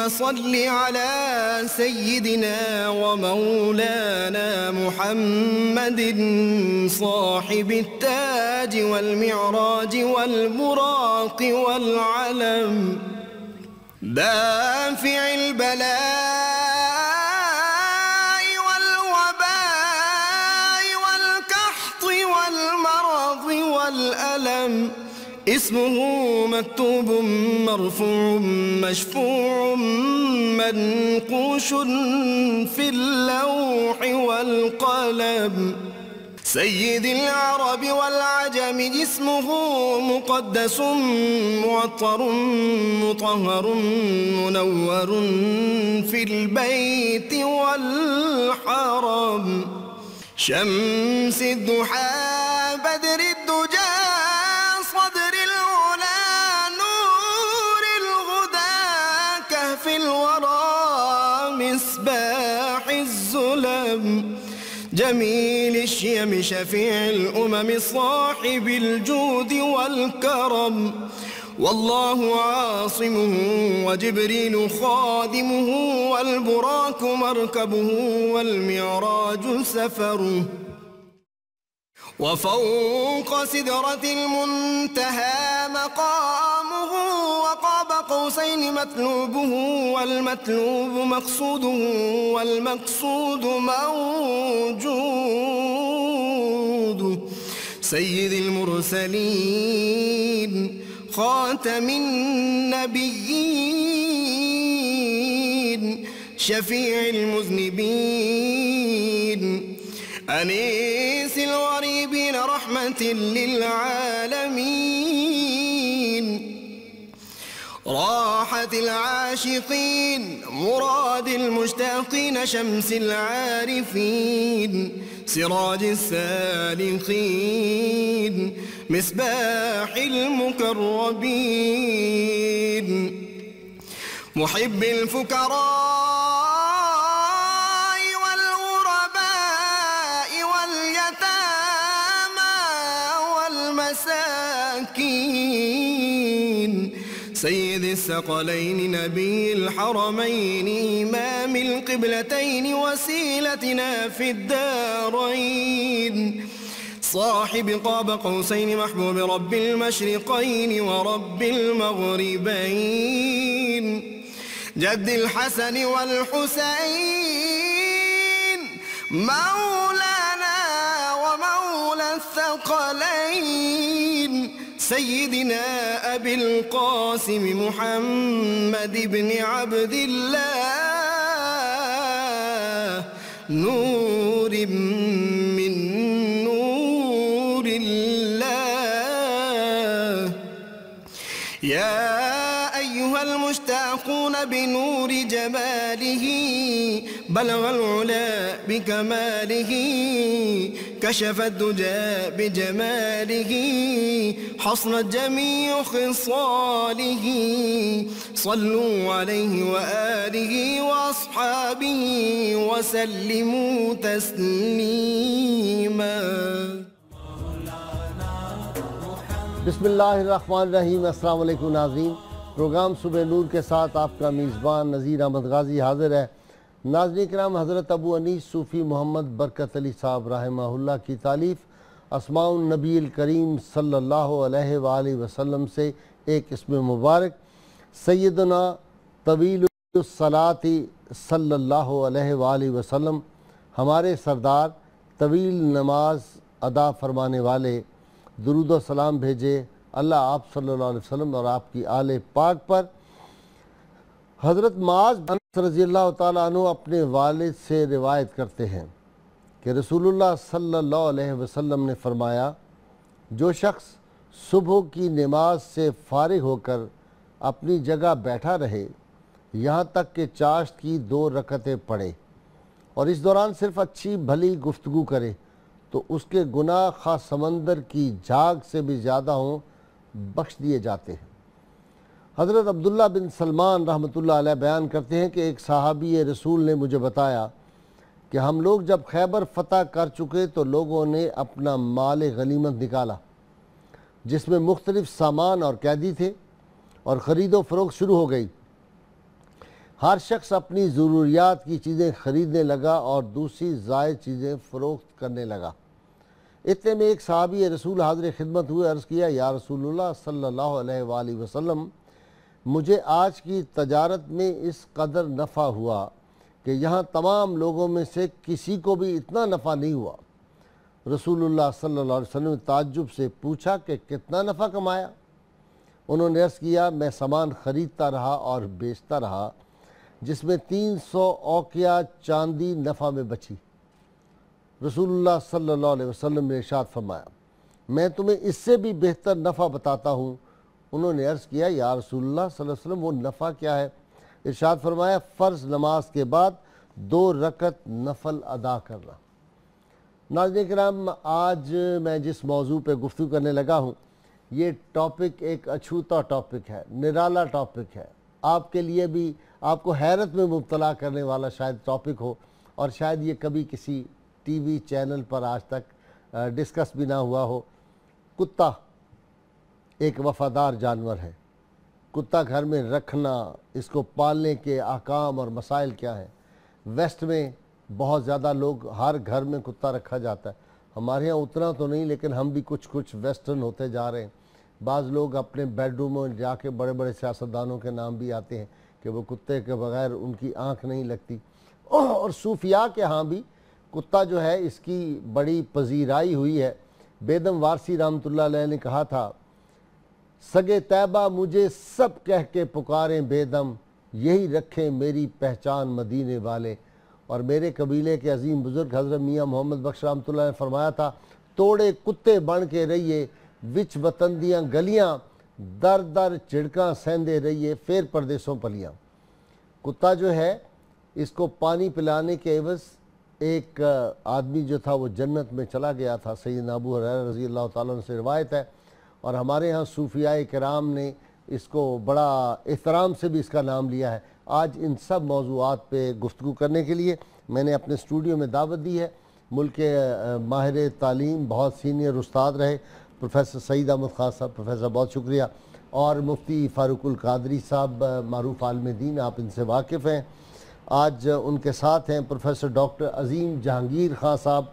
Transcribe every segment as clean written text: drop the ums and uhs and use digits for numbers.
اللهم صل على سيدنا ومولانا محمد صاحب التاج والمعراج والبراق والعلم دافع البلاء والوباء والقحط والمرض والألم اسمه مكتوب مرفوع مشفوع منقوش في اللوح والقلم سيد العرب والعجم اسمه مقدس معطر مطهر منور في البيت والحرم شمس الضحى بدر الدجى صدر العلا نور الغدى كهف الورى مصباح الظلم جميل الشيم شفيع الأمم صاحب الجود والكرم والله عاصمه وجبريل خادمه والبراك مركبه والمعراج سفره وفوق سدرة المنتهى مقامه وقاب قوسين مطلوبه والمطلوب مقصوده والمقصود موجود سيد المرسلين خاتم النبيين شفيع المذنبين أنيس الغريبين رحمة للعالمين راحة العاشقين مراد المشتاقين شمس العارفين سراج السالكين مصباح المقربين محب الفقراء سيد الثقلين نبي الحرمين إمام القبلتين وسيلتنا في الدارين صاحب قاب قوسين محبوب رب المشرقين ورب المغربين جد الحسن والحسين مولانا ومولى الثقلين سيدنا أبي القاسم محمد بن عبد الله نور من نور الله يا أيها المشتاقون بنور جماله بلغ العلا بكماله كشف الدجى بجماله حصنت جميع خصاله صلوا عليه وآله وأصحابه وسلموا تسليما بسم اللہ الرحمن الرحیم۔ السلام علیکم ناظرین، پروگرام صبح نور کے ساتھ آپ کا میزبان نذیر احمد غازی حاضر ہے۔ ناظرین کرام، حضرت ابو انیس صوفی محمد برکت علی صاحب رحمہ اللہ کی تالیف اسماء النبی الکریم صلی اللہ علیہ وآلہ وسلم سے ایک اسم مبارک سیدنا طویل الصلاۃ صلی اللہ علیہ وآلہ وسلم، ہمارے سردار طویل نماز ادا فرمانے والے، درود و سلام بھیجے اللہ آپ صلی اللہ علیہ وسلم اور آپ کی آل پاک پر۔ حضرت معاذ رضی اللہ تعالیٰ عنہ اپنے والد سے روایت کرتے ہیں کہ رسول اللہ صلی اللہ علیہ وسلم نے فرمایا، جو شخص صبح کی نماز سے فارغ ہو کر اپنی جگہ بیٹھا رہے یہاں تک کہ چاشت کی 2 رکعتیں پڑھے اور اس دوران صرف اچھی بھلی گفتگو کرے تو اس کے گناہ خواہ سمندر کی جھاگ سے بھی زیادہ ہوں بخش دیے جاتے ہیں۔ حضرت عبداللہ بن سلمان رحمۃ اللہ علیہ بیان کرتے ہیں کہ ایک صحابی رسول نے مجھے بتایا کہ ہم لوگ جب خیبر فتح کر چکے تو لوگوں نے اپنا مال غنیمت نکالا جس میں مختلف سامان اور قیدی تھے اور خرید و فروخت شروع ہو گئی۔ ہر شخص اپنی ضروریات کی چیزیں خریدنے لگا اور دوسری زائد چیزیں فروخت کرنے لگا۔ اتنے میں ایک صحابی رسول حاضر خدمت ہوئے، عرض کیا یا رسول اللہ صلی اللہ علیہ وآلہ وسلم، مجھے آج کی تجارت میں اس قدر نفع ہوا کہ یہاں تمام لوگوں میں سے کسی کو بھی اتنا نفع نہیں ہوا۔ رسول اللہ صلی اللہ علیہ وسلم نے تعجب سے پوچھا کہ کتنا نفع کمایا؟ انہوں نے عرض کیا میں سامان خریدتا رہا اور بیچتا رہا جس میں 300 اوقیہ چاندی نفع میں بچی۔ رسول اللہ صلی اللہ علیہ وسلم نے ارشاد فرمایا میں تمہیں اس سے بھی بہتر نفع بتاتا ہوں۔ انہوں نے عرض کیا یا رسول اللہ صلی اللہ علیہ وسلم وہ نفع کیا ہے؟ ارشاد فرمایا فرض نماز کے بعد 2 رکعت نفل ادا کرنا۔ ناظرین کرام، آج میں جس موضوع پہ گفتگو کرنے لگا ہوں یہ ٹاپک ایک اچھوتا ٹاپک ہے، نرالا ٹاپک ہے، آپ کے لیے بھی آپ کو حیرت میں مبتلا کرنے والا شاید ٹاپک ہو، اور شاید یہ کبھی کسی ٹی وی چینل پر آج تک ڈسکس بھی نہ ہوا ہو۔ کتا ایک وفادار جانور ہے۔ کتا گھر میں رکھنا، اس کو پالنے کے احکام اور مسائل کیا ہیں؟ ویسٹ میں بہت زیادہ لوگ ہر گھر میں کتا رکھا جاتا ہے، ہمارے ہاں اتنا تو نہیں لیکن ہم بھی کچھ ویسٹرن ہوتے جا رہے ہیں۔ بعض لوگ اپنے بیڈ روموں میں جا کے بڑے بڑے سیاستدانوں کے نام بھی آتے ہیں کہ وہ کتے کے بغیر ان کی آنکھ نہیں لگتی، اور صوفیاء کے ہاں بھی کتا جو ہے اس کی بڑی پذیرائی ہوئی ہے۔ بیدم وارسی رحمۃ اللہ علیہ نے کہا تھا سگے طیبہ مجھے سب کہہ کے پکاریں بیدم، یہی رکھیں میری پہچان مدینے والے۔ اور میرے قبیلے کے عظیم بزرگ حضرت میاں محمد بخش رحمۃ اللہ نے فرمایا تھا توڑے کتے بن کے رہیے وچ وطن دیاں گلیاں، در در چڑکاں سہندے رہیے پھر پردیسوں پلیاں۔ کتا جو ہے اس کو پانی پلانے کے عوض ایک آدمی جو تھا وہ جنت میں چلا گیا تھا، سیدنا ابو ہریرہ رضی اللہ تعالیٰ عنہ سے روایت ہے، اور ہمارے ہاں صوفیاء کرام نے اس کو بڑا احترام سے بھی اس کا نام لیا ہے۔ آج ان سب موضوعات پہ گفتگو کرنے کے لیے میں نے اپنے اسٹوڈیو میں دعوت دی ہے ملک کے ماہر تعلیم، بہت سینئر استاد رہے پروفیسر سعید احمد خان صاحب۔ پروفیسر بہت شکریہ۔ اور مفتی فاروق القادری صاحب، معروف عالم دین، آپ ان سے واقف ہیں۔ آج ان کے ساتھ ہیں پروفیسر ڈاکٹر عظیم جہانگیر خان صاحب،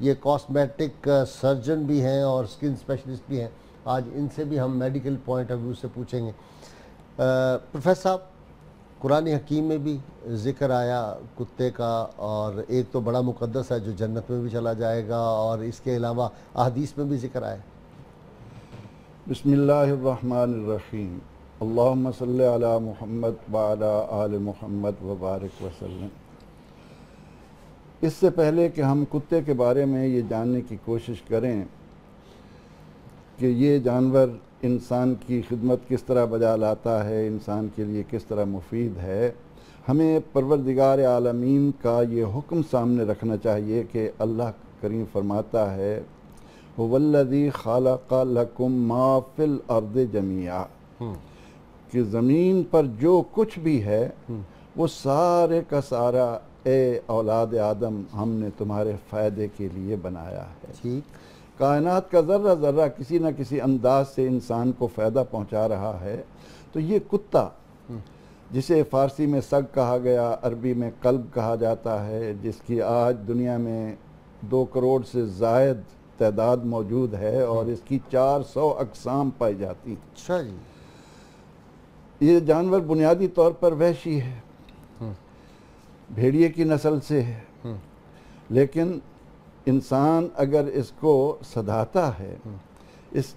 یہ کاسمیٹک سرجن بھی ہیں اور سکن اسپیشلسٹ بھی ہیں۔ آج ان سے بھی ہم میڈیکل پوائنٹ آف ویو سے پوچھیں گے۔ پروفیسر صاحب، قرآن حکیم میں بھی ذکر آیا کتے کا، اور ایک تو بڑا مقدس ہے جو جنت میں بھی چلا جائے گا، اور اس کے علاوہ احادیث میں بھی ذکر آیا۔ بسم اللہ الرحمن الرحیم، اللہم صلی علی محمد وعلی آل محمد وبارک وسلم۔ اس سے پہلے کہ ہم کتے کے بارے میں یہ جاننے کی کوشش کریں کہ یہ جانور انسان کی خدمت کس طرح بجا لاتا ہے، انسان کے لیے کس طرح مفید ہے، ہمیں پروردگار عالمین کا یہ حکم سامنے رکھنا چاہیے کہ اللہ کریم فرماتا ہے هو الذی خلق لکم ما فی الارض جمیعا، کہ زمین پر جو کچھ بھی ہے وہ سارے کا سارا اے اولاد آدم ہم نے تمہارے فائدے کے لیے بنایا ہے۔ ٹھیک، کائنات کا ذرہ ذرہ کسی نہ کسی انداز سے انسان کو فائدہ پہنچا رہا ہے۔ تو یہ کتا جسے فارسی میں سگ کہا گیا، عربی میں کلب کہا جاتا ہے، جس کی آج دنیا میں 2 کروڑ سے زائد تعداد موجود ہے اور اس کی 400 اقسام پائی جاتی ہیں۔ اچھا جی۔ یہ جانور بنیادی طور پر وحشی ہے، بھیڑیے کی نسل سے ہے، لیکن انسان اگر اس کو سدھاتا ہے، اس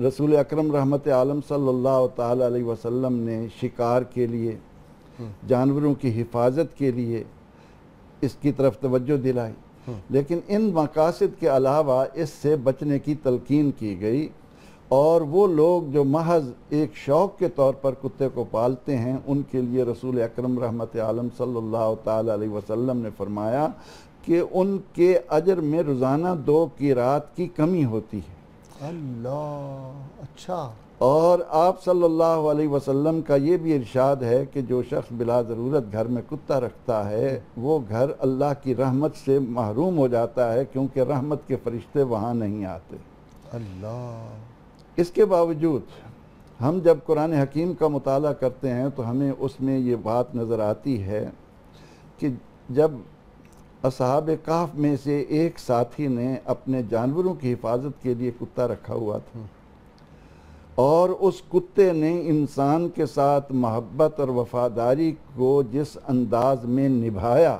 رسول اکرم رحمت عالم صلی اللہ تعالی علیہ وسلم نے شکار کے لیے، جانوروں کی حفاظت کے لیے اس کی طرف توجہ دلائی، لیکن ان مقاصد کے علاوہ اس سے بچنے کی تلقین کی گئی، اور وہ لوگ جو محض ایک شوق کے طور پر کتے کو پالتے ہیں ان کے لیے رسول اکرم رحمت عالم صلی اللہ تعالی علیہ وسلم نے فرمایا کہ ان کے اجر میں روزانہ 2 قرات کی کمی ہوتی ہے۔ اللہ، اچھا۔ اور آپ صلی اللہ علیہ وسلم کا یہ بھی ارشاد ہے کہ جو شخص بلا ضرورت گھر میں کتا رکھتا ہے وہ گھر اللہ کی رحمت سے محروم ہو جاتا ہے، کیونکہ رحمت کے فرشتے وہاں نہیں آتے۔ اللہ۔ اس کے باوجود ہم جب قرآن حکیم کا مطالعہ کرتے ہیں تو ہمیں اس میں یہ بات نظر آتی ہے کہ جب اصحاب کہف میں سے ایک ساتھی نے اپنے جانوروں کی حفاظت کے لیے کتا رکھا ہوا تھا، اور اس کتے نے انسان کے ساتھ محبت اور وفاداری کو جس انداز میں نبھایا،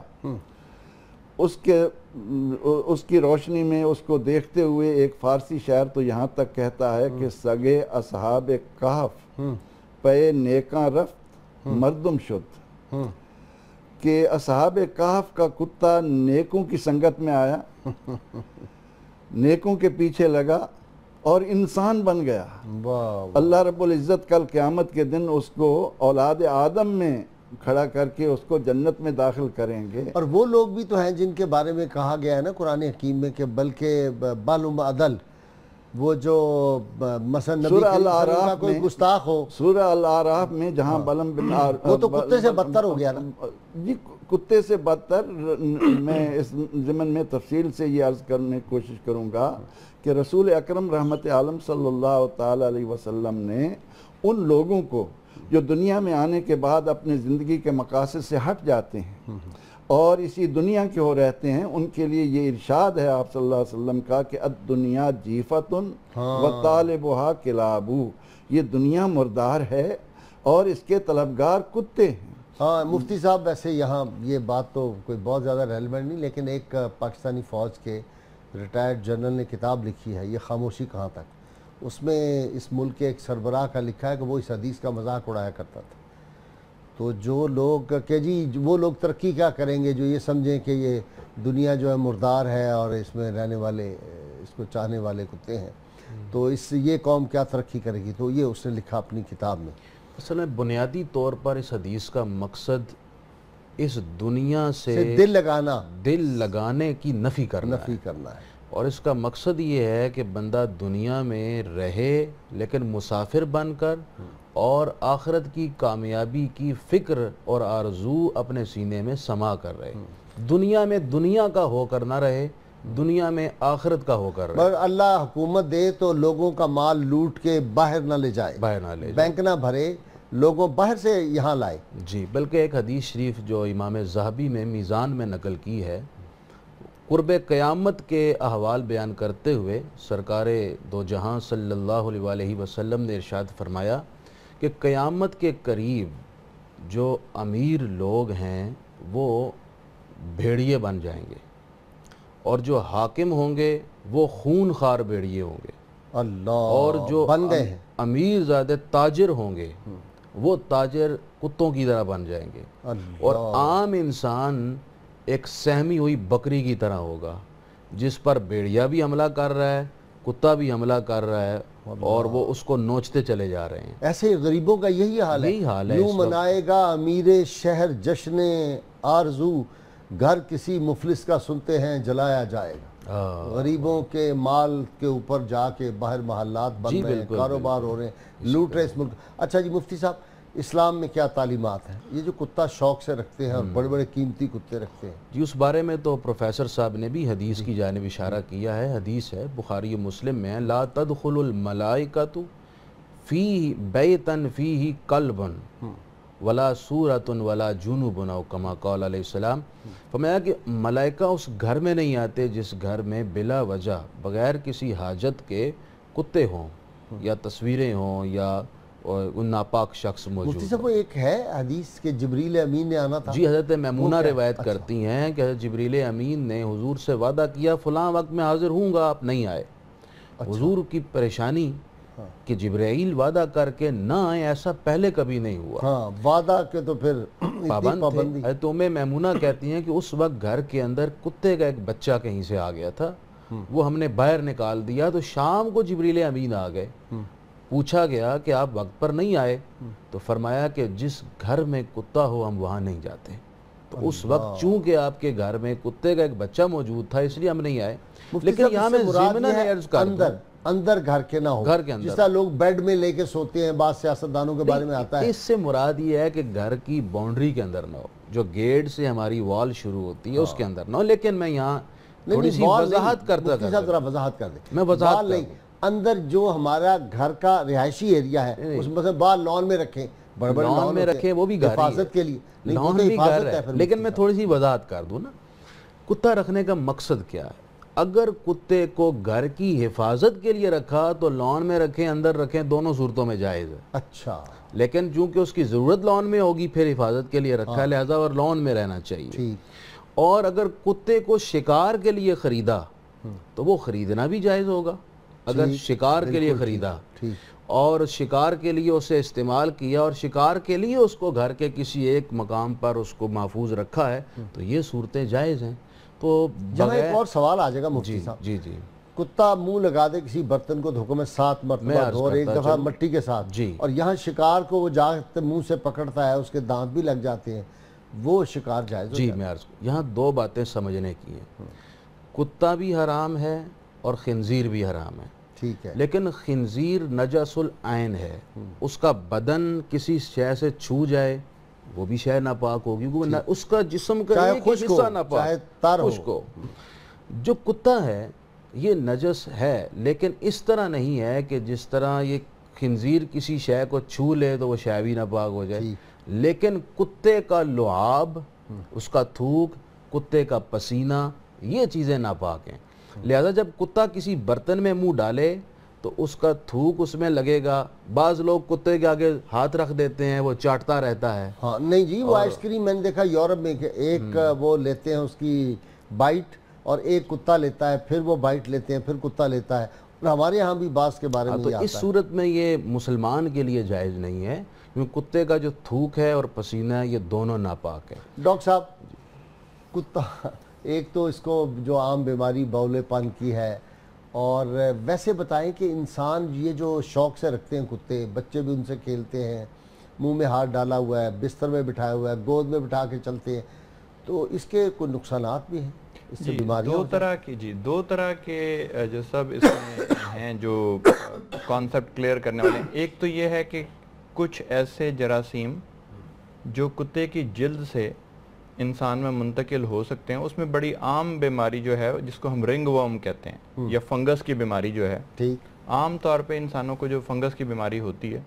اس کی روشنی میں اس کو دیکھتے ہوئے ایک فارسی شاعر تو یہاں تک کہتا ہے کہ سگے اصحاب کہف پے نیکاں رفت مردم شد، کہ اصحاب کہف کا کتا نیکوں کی سنگت میں آیا، نیکوں کے پیچھے لگا اور انسان بن گیا۔ اللہ رب العزت کل قیامت کے دن اس کو اولاد آدم میں کھڑا کر کے اس کو جنت میں داخل کریں گے۔ اور وہ لوگ بھی تو ہیں جن کے بارے میں کہا گیا ہے نا قرآن حکیم میں کہ بلکہ بالم عدل، وہ جو مثلا نبی سورہ کریم صلی اللہ علیہ وسلم کا الاعراف کوئی میں، گستاخ ہو، سورہ الاعراف میں جہاں بلم بن وہ تو کتے سے بدتر ہو گیا نا۔ جی کتے سے بدتر، میں اس ضمن میں تفصیل سے یہ عرض کرنے کی کوشش کروں گا کہ رسول اکرم رحمت عالم صلی اللہ تعالی علیہ وسلم نے ان لوگوں کو جو دنیا میں آنے کے بعد اپنے زندگی کے مقاصد سے ہٹ جاتے ہیں اور اسی دنیا کے ہو رہتے ہیں، ان کے لیے یہ ارشاد ہے آپ صلی اللہ علیہ وسلم کا کہ الدنیا جیفتن وطالبہا کلابو، یہ دنیا مردار ہے اور اس کے طلبگار کتے ہیں۔ ہاں مفتی صاحب، ویسے یہاں یہ بات تو کوئی بہت زیادہ ریلیونٹ نہیں، لیکن ایک پاکستانی فوج کے ریٹائرڈ جنرل نے کتاب لکھی ہے، یہ خاموشی کہاں تک، اس میں اس ملک کے ایک سربراہ کا لکھا ہے کہ وہ اس حدیث کا مذاق اڑایا کرتا تھا۔ تو جو لوگ کہ جی وہ لوگ ترقی کیا کریں گے جو یہ سمجھیں کہ یہ دنیا جو ہے مردار ہے اور اس میں رہنے والے اس کو چاہنے والے کتے ہیں، تو اس یہ قوم کیا ترقی کرے گی، تو یہ اس نے لکھا اپنی کتاب میں۔ اصل میں بنیادی طور پر اس حدیث کا مقصد اس دنیا سے دل لگانے کی نفی کرنا ہے، اور اس کا مقصد یہ ہے کہ بندہ دنیا میں رہے لیکن مسافر بن کر، اور آخرت کی کامیابی کی فکر اور آرزو اپنے سینے میں سما کر رہے، دنیا میں دنیا کا ہو کر نہ رہے، دنیا میں آخرت کا ہو کر رہے۔ مگر اللہ حکومت دے تو لوگوں کا مال لوٹ کے باہر نہ لے جائے، بینک نہ بھرے، لوگوں باہر سے یہاں لائے۔ جی بلکہ ایک حدیث شریف جو امام ذہبی میں میزان میں نقل کی ہے، قرب قیامت کے احوال بیان کرتے ہوئے سرکار دو جہاں صلی اللہ علیہ وسلم نے ارشاد فرمایا کہ قیامت کے قریب جو امیر لوگ ہیں وہ بھیڑیے بن جائیں گے، اور جو حاکم ہوں گے وہ خون خار بھیڑیے ہوں گے، اللہ، اور جو بن گئے ہیں امیر زیادہ تاجر ہوں گے وہ تاجر کتوں کی طرح بن جائیں گے، اور عام انسان ایک سہمی ہوئی بکری کی طرح ہوگا جس پر بھیڑیا بھی حملہ کر رہا ہے، کتا بھی حملہ کر رہا ہے، اور وہ اس کو نوچتے چلے جا رہے ہیں۔ ایسے غریبوں کا یہی حال ہے، یوں منائے گا امیر شہر جشن آرزو، گھر کسی مفلس کا سنتے ہیں جلایا جائے گا۔ غریبوں کے مال کے اوپر جا کے باہر محلات بن رہے ہیں، کاروبار ہو رہے ہیں، لوٹ رہے اس ملک۔ اچھا جی مفتی صاحب، اسلام میں کیا تعلیمات ہیں؟ یہ جو کتا شوق سے رکھتے ہیں اور بڑے بڑے قیمتی کتے رکھتے ہیں، جی اس بارے میں تو پروفیسر صاحب نے بھی حدیث کی جانب اشارہ کیا ہے۔ حدیث ہے بخاری و مسلم میں، لا تدخل الملائکۃ فی بیتن فیہ کلب ولا سورۃ ولا جنوب، او کما قال علیہ السلام، فرمایا کہ ملائکہ اس گھر میں نہیں آتے جس گھر میں بلا وجہ بغیر کسی حاجت کے کتے ہوں یا تصویریں ہوں یا ان ناپاک شخص موجود۔ مفتی صاحب وہ ایک ہے حدیث کہ جبریل امین نے آنا تھا، جی حضرت میمونہ روایت کرتی ہیں کہ حضرت جبریل امین نے حضور سے وعدہ کیا فلاں وقت میں حاضر ہوں گا، آپ نہیں آئے۔ حضور کی پریشانی کہ جبرائیل وعدہ کر کے نہ آئے، ایسا پہلے کبھی نہیں ہوا۔ ہاں وعدہ کے تو پھر پابندی۔ حضرت ام میمونہ کہتی ہیں کہ اس وقت گھر کے اندر کتے کا ایک بچہ کہیں سے آ گیا تھا، وہ ہم نے باہر نکال دیا، تو شام کو جبریل امین آ گئے، پوچھا گیا کہ آپ وقت پر نہیں آئے، تو فرمایا کہ جس گھر میں کتا ہو ہم وہاں نہیں جاتے۔ تو اس وقت چونکہ آپ کے گھر میں کتے کا ایک بچہ موجود تھا اس لیے ہم نہیں آئے۔ لیکن یہاں میں ضمناً عرض کر دوں، اندر گھر کے نہ ہو، گھر کے اندر، جس طرح لوگ بیڈ میں لے کے سوتے ہیں، بعض سیاستدانوں کے بارے میں آتا ہے، اس سے مراد یہ ہے کہ گھر کی باؤنڈری کے اندر نہ ہو، جو گیٹ سے ہماری وال شروع ہوتی ہے اس کے اندر نہ ہو۔ لیکن میں یہاں تھوڑی سی وضاحت کرتا مفتی صاحب ذرا وضاحت کر دیں، میں وضاحت نہیں، اندر جو ہمارا گھر کا رہائشی ایریا ہے اس میں باہر لان میں رکھیں، بڑے بڑے لان میں رکھیں، وہ بھی گھر حفاظت کے لیے، لان بھی گھر ہے. لیکن میں تھوڑی سی وضاحت کر دوں نا، کتا رکھنے کا مقصد کیا ہے؟ اگر کتے کو گھر کی حفاظت کے لیے رکھا تو لان میں رکھیں، اندر رکھیں، دونوں صورتوں میں جائز ہے. اچھا، لیکن چونکہ اس کی ضرورت لان میں ہوگی پھر حفاظت کے لیے رکھا ہے، لہذا اور لان میں رہنا چاہیے. اور اگر کتے کو شکار کے لیے خریدا تو وہ خریدنا بھی جائز ہوگا. اگر شکار کے لیے خریدا اور شکار کے لیے اسے استعمال کیا اور شکار کے لیے اس کو گھر کے کسی ایک مقام پر اس کو محفوظ رکھا ہے تو یہ صورتیں جائز ہیں. تو یہاں ایک اور سوال آ جائے گا مفتی صاحب. جی جی، کتا منہ لگا دے کسی برتن کو دھوکے میں 7 مرتبہ دھو اور ایک دفعہ مٹی کے ساتھ، اور یہاں شکار کو وہ جاتے منہ سے پکڑتا ہے، اس کے دانت بھی لگ جاتے ہیں، وہ شکار جائز ہو؟ جی میں عرض یہاں 2 باتیں سمجھنے کی ہیں. کتا بھی حرام ہے اور خنزیر بھی حرام ہے. ٹھیک ہے، لیکن خنزیر نجس العین ہے، اس کا بدن کسی شے سے چھو جائے وہ بھی شے ناپاک ہوگی، اس کا جسم کا ایک حصہ ناپاک، خشک ہو. جو کتا ہے یہ نجس ہے، لیکن اس طرح نہیں ہے کہ جس طرح یہ خنزیر کسی شے کو چھو لے تو وہ شے بھی ناپاک ہو جائے. لیکن کتے کا لعاب، اس کا تھوک، کتے کا پسینہ، یہ چیزیں ناپاک ہیں. لہذا جب کتا کسی برتن میں منہ ڈالے تو اس کا تھوک اس میں لگے گا. بعض لوگ کتے کے آگے ہاتھ رکھ دیتے ہیں، وہ چاٹتا رہتا ہے. ہاں نہیں جی، وہ آئس کریم میں نے دیکھا یورپ میں کہ ایک وہ لیتے ہیں اس کی بائٹ اور ایک کتا لیتا ہے، پھر وہ بائٹ لیتے ہیں، پھر کتا لیتا ہے. اور ہمارے ہاں بھی بعض کے بارے میں تو یہ آتا ہے. اس صورت میں یہ مسلمان کے لیے جائز نہیں ہے، کیونکہ کتے کا جو تھوک ہے اور پسینہ ہے یہ دونوں ناپاک ہے. ڈاکٹر صاحب، کتا ایک تو اس کو جو عام بیماری بولے پن کی ہے، اور ویسے بتائیں کہ انسان یہ جو شوق سے رکھتے ہیں کتے، بچے بھی ان سے کھیلتے ہیں، منہ میں ہاتھ ڈالا ہوا ہے، بستر میں بٹھایا ہوا ہے، گود میں بٹھا کے چلتے ہیں، تو اس کے کوئی نقصانات بھی ہیں؟ اس سے بیماریاں دو طرح کے جو سب اس میں ہیں جو کانسیپٹ کلیئر کرنے والے ہیں. ایک تو یہ ہے کہ کچھ ایسے جراثیم جو کتے کی جلد سے انسان میں منتقل ہو سکتے ہیں. اس میں بڑی عام بیماری جو ہے جس کو ہم رنگ ورم کہتے ہیں، یا فنگس کی بیماری جو ہے، عام طور پہ انسانوں کو جو فنگس کی بیماری ہوتی ہے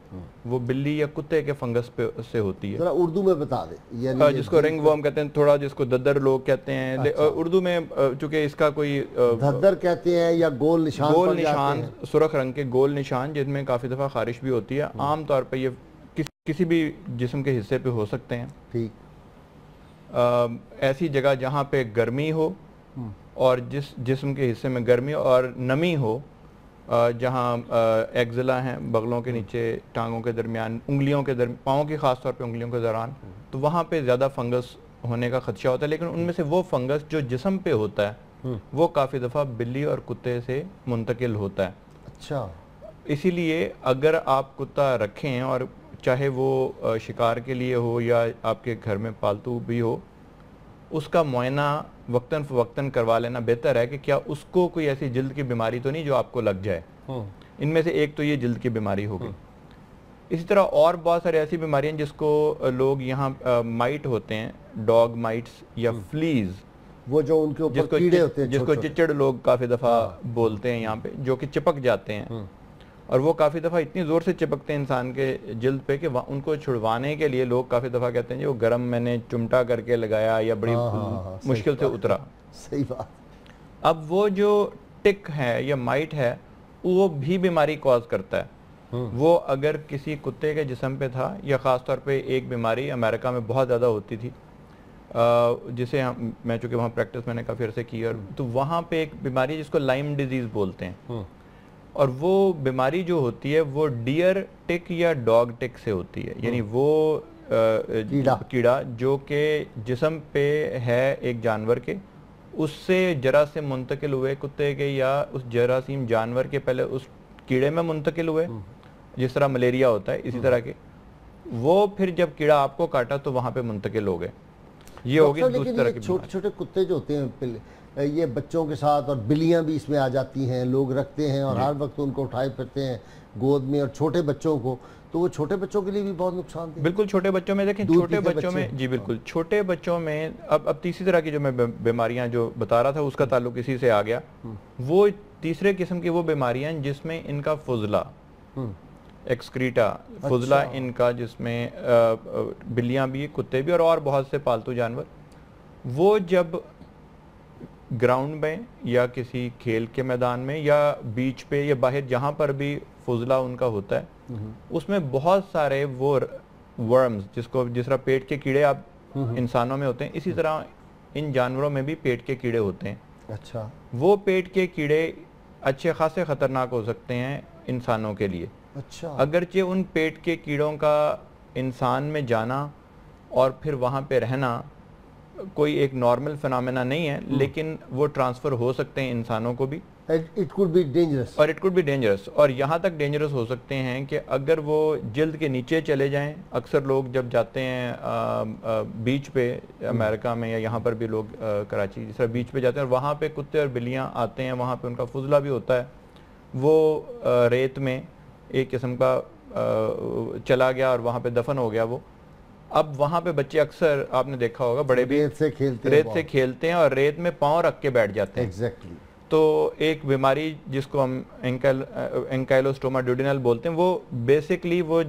وہ بلی یا کتے کے فنگس سے ہوتی ہے. ذرا اردو میں بتا دیں، جس کو رنگ ورم کہتے ہیں، تھوڑا جس کو ددر لوگ کہتے ہیں. اردو میں چونکہ اس کا کوئی ددر کہتے ہیں یا گول نشان، سرخ رنگ کے گول نشان جن میں کافی دفعہ خارش بھی ہوتی ہے. عام طور پہ یہ کسی بھی جسم کے حصے پہ ہو سکتے ہیں. ٹھیک، ایسی جگہ جہاں پہ گرمی ہو اور جس جسم کے حصے میں گرمی اور نمی ہو، جہاں ایگزلا ہیں بغلوں کے نیچے، ٹانگوں کے درمیان، انگلیوں کے درمیان، پاؤں کی خاص طور پہ انگلیوں کے دوران، تو وہاں پہ زیادہ فنگس ہونے کا خدشہ ہوتا ہے. لیکن ان میں سے وہ فنگس جو جسم پہ ہوتا ہے وہ کافی دفعہ بلی اور کتے سے منتقل ہوتا ہے. اچھا، اسی لیے اگر آپ کتا رکھیں، اور چاہے وہ شکار کے لیے ہو یا آپ کے گھر میں پالتو بھی ہو، اس کا معائنہ وقتاً فوقتاً کروا لینا بہتر ہے کہ کیا اس کو کوئی ایسی جلد کی بیماری تو نہیں جو آپ کو لگ جائے. ان میں سے ایک تو یہ جلد کی بیماری ہوگی. اسی طرح اور بہت ساری ایسی بیماریاں جس کو لوگ یہاں مائٹ ہوتے ہیں، ڈاگ مائٹس یا فلیز، وہ جو ان کے اوپر کیڑے ہوتے ہیں، جس کو چچڑ لوگ کافی دفعہ بولتے ہیں یہاں پہ، جو کہ چپک جاتے ہیں، اور وہ کافی دفعہ اتنی زور سے چپکتے ہیں انسان کے جلد پہ کہ ان کو چھڑوانے کے لیے لوگ کافی دفعہ کہتے ہیں جو گرم میں نے چمٹا کر کے لگایا یا بڑی مشکل سے اترا. صحیح بات. اب وہ جو ٹک ہے یا مائٹ ہے وہ بھی بیماری کاز کرتا ہے. وہ اگر کسی کتے کے جسم پہ تھا، یا خاص طور پہ ایک بیماری امریکہ میں بہت زیادہ ہوتی تھی، جسے میں چونکہ وہاں پریکٹس میں نے کافی عرصے کی، اور تو وہاں پہ ایک بیماری جس کو لائم ڈیزیز بولتے ہیں، اور وہ بیماری جو ہوتی ہے وہ ڈیئر ٹک یا ڈاگ ٹک سے ہوتی ہے. یعنی وہ کیڑا جو کہ جسم پہ ہے ایک جانور کے، اس سے جراثیم منتقل ہوئے کتے کے، یا اس جراثیم جانور کے پہلے اس کیڑے میں منتقل ہوئے، جس طرح ملیریا ہوتا ہے اسی طرح کے، وہ پھر جب کیڑا آپ کو کاٹا تو وہاں پہ منتقل ہو گئے. یہ ہوگی دوسری طرح کی. چھوٹے چھوٹے کتے جو ہوتے ہیں یہ بچوں کے ساتھ، اور بلیاں بھی اس میں آ جاتی ہیں، لوگ رکھتے ہیں اور ہر وقت ان کو اٹھائے پھرتے ہیں گود میں، اور چھوٹے بچوں کو، تو وہ چھوٹے بچوں کے لیے بھی بہت نقصان دہ. بالکل، چھوٹے بچوں میں دیکھیں، چھوٹے بچوں میں جی بالکل، چھوٹے بچوں میں اب تیسری طرح کی جو میں بیماریاں جو بتا رہا تھا اس کا تعلق اسی سے آ گیا. وہ تیسرے قسم کی وہ بیماریاں ہیں جس میں ان کا فضلہ ایکسکریٹا فضلہ ان کا، جس میں بلیاں بھی، کتے بھی اور بہت سے پالتو جانور، وہ جب گراؤنڈ میں یا کسی کھیل کے میدان میں یا بیچ پہ یا باہر جہاں پر بھی فضلہ ان کا ہوتا ہے، اس میں بہت سارے وہ ورمز، جس طرح پیٹ کے کیڑے آپ انسانوں میں ہوتے ہیں، اسی طرح ان جانوروں میں بھی پیٹ کے کیڑے ہوتے ہیں. اچھا. وہ پیٹ کے کیڑے اچھے خاصے خطرناک ہو سکتے ہیں انسانوں کے لیے. اچھا. اگرچہ ان پیٹ کے کیڑوں کا انسان میں جانا اور پھر وہاں پہ رہنا کوئی ایک نارمل فنامنا نہیں ہے، لیکن وہ ٹرانسفر ہو سکتے ہیں انسانوں کو بھی. It could be dangerous. اور اٹ کوڈ بی ڈینجرس، اور یہاں تک ڈینجرس ہو سکتے ہیں کہ اگر وہ جلد کے نیچے چلے جائیں. اکثر لوگ جب جاتے ہیں بیچ پہ امریکہ میں یا یہاں پر بھی لوگ کراچی جس طرح بیچ پہ جاتے ہیں اور وہاں پہ کتے اور بلیاں آتے ہیں، وہاں پہ ان کا فضلہ بھی ہوتا ہے، وہ ریت میں ایک قسم کا چلا گیا اور وہاں پہ دفن ہو گیا وہ. اب وہاں پہ بچے اکثر آپ نے دیکھا ہوگا بڑے بھی ریت سے کھیلتے ہیں اور ریت میں پاؤں رکھ کے بیٹھ جاتے ہیں. ایگزیکٹلی. تو ایک بیماری جس کو ہم انکائلوسٹوما ڈیوڈینل بولتے ہیں، وہ بیسکلی وہ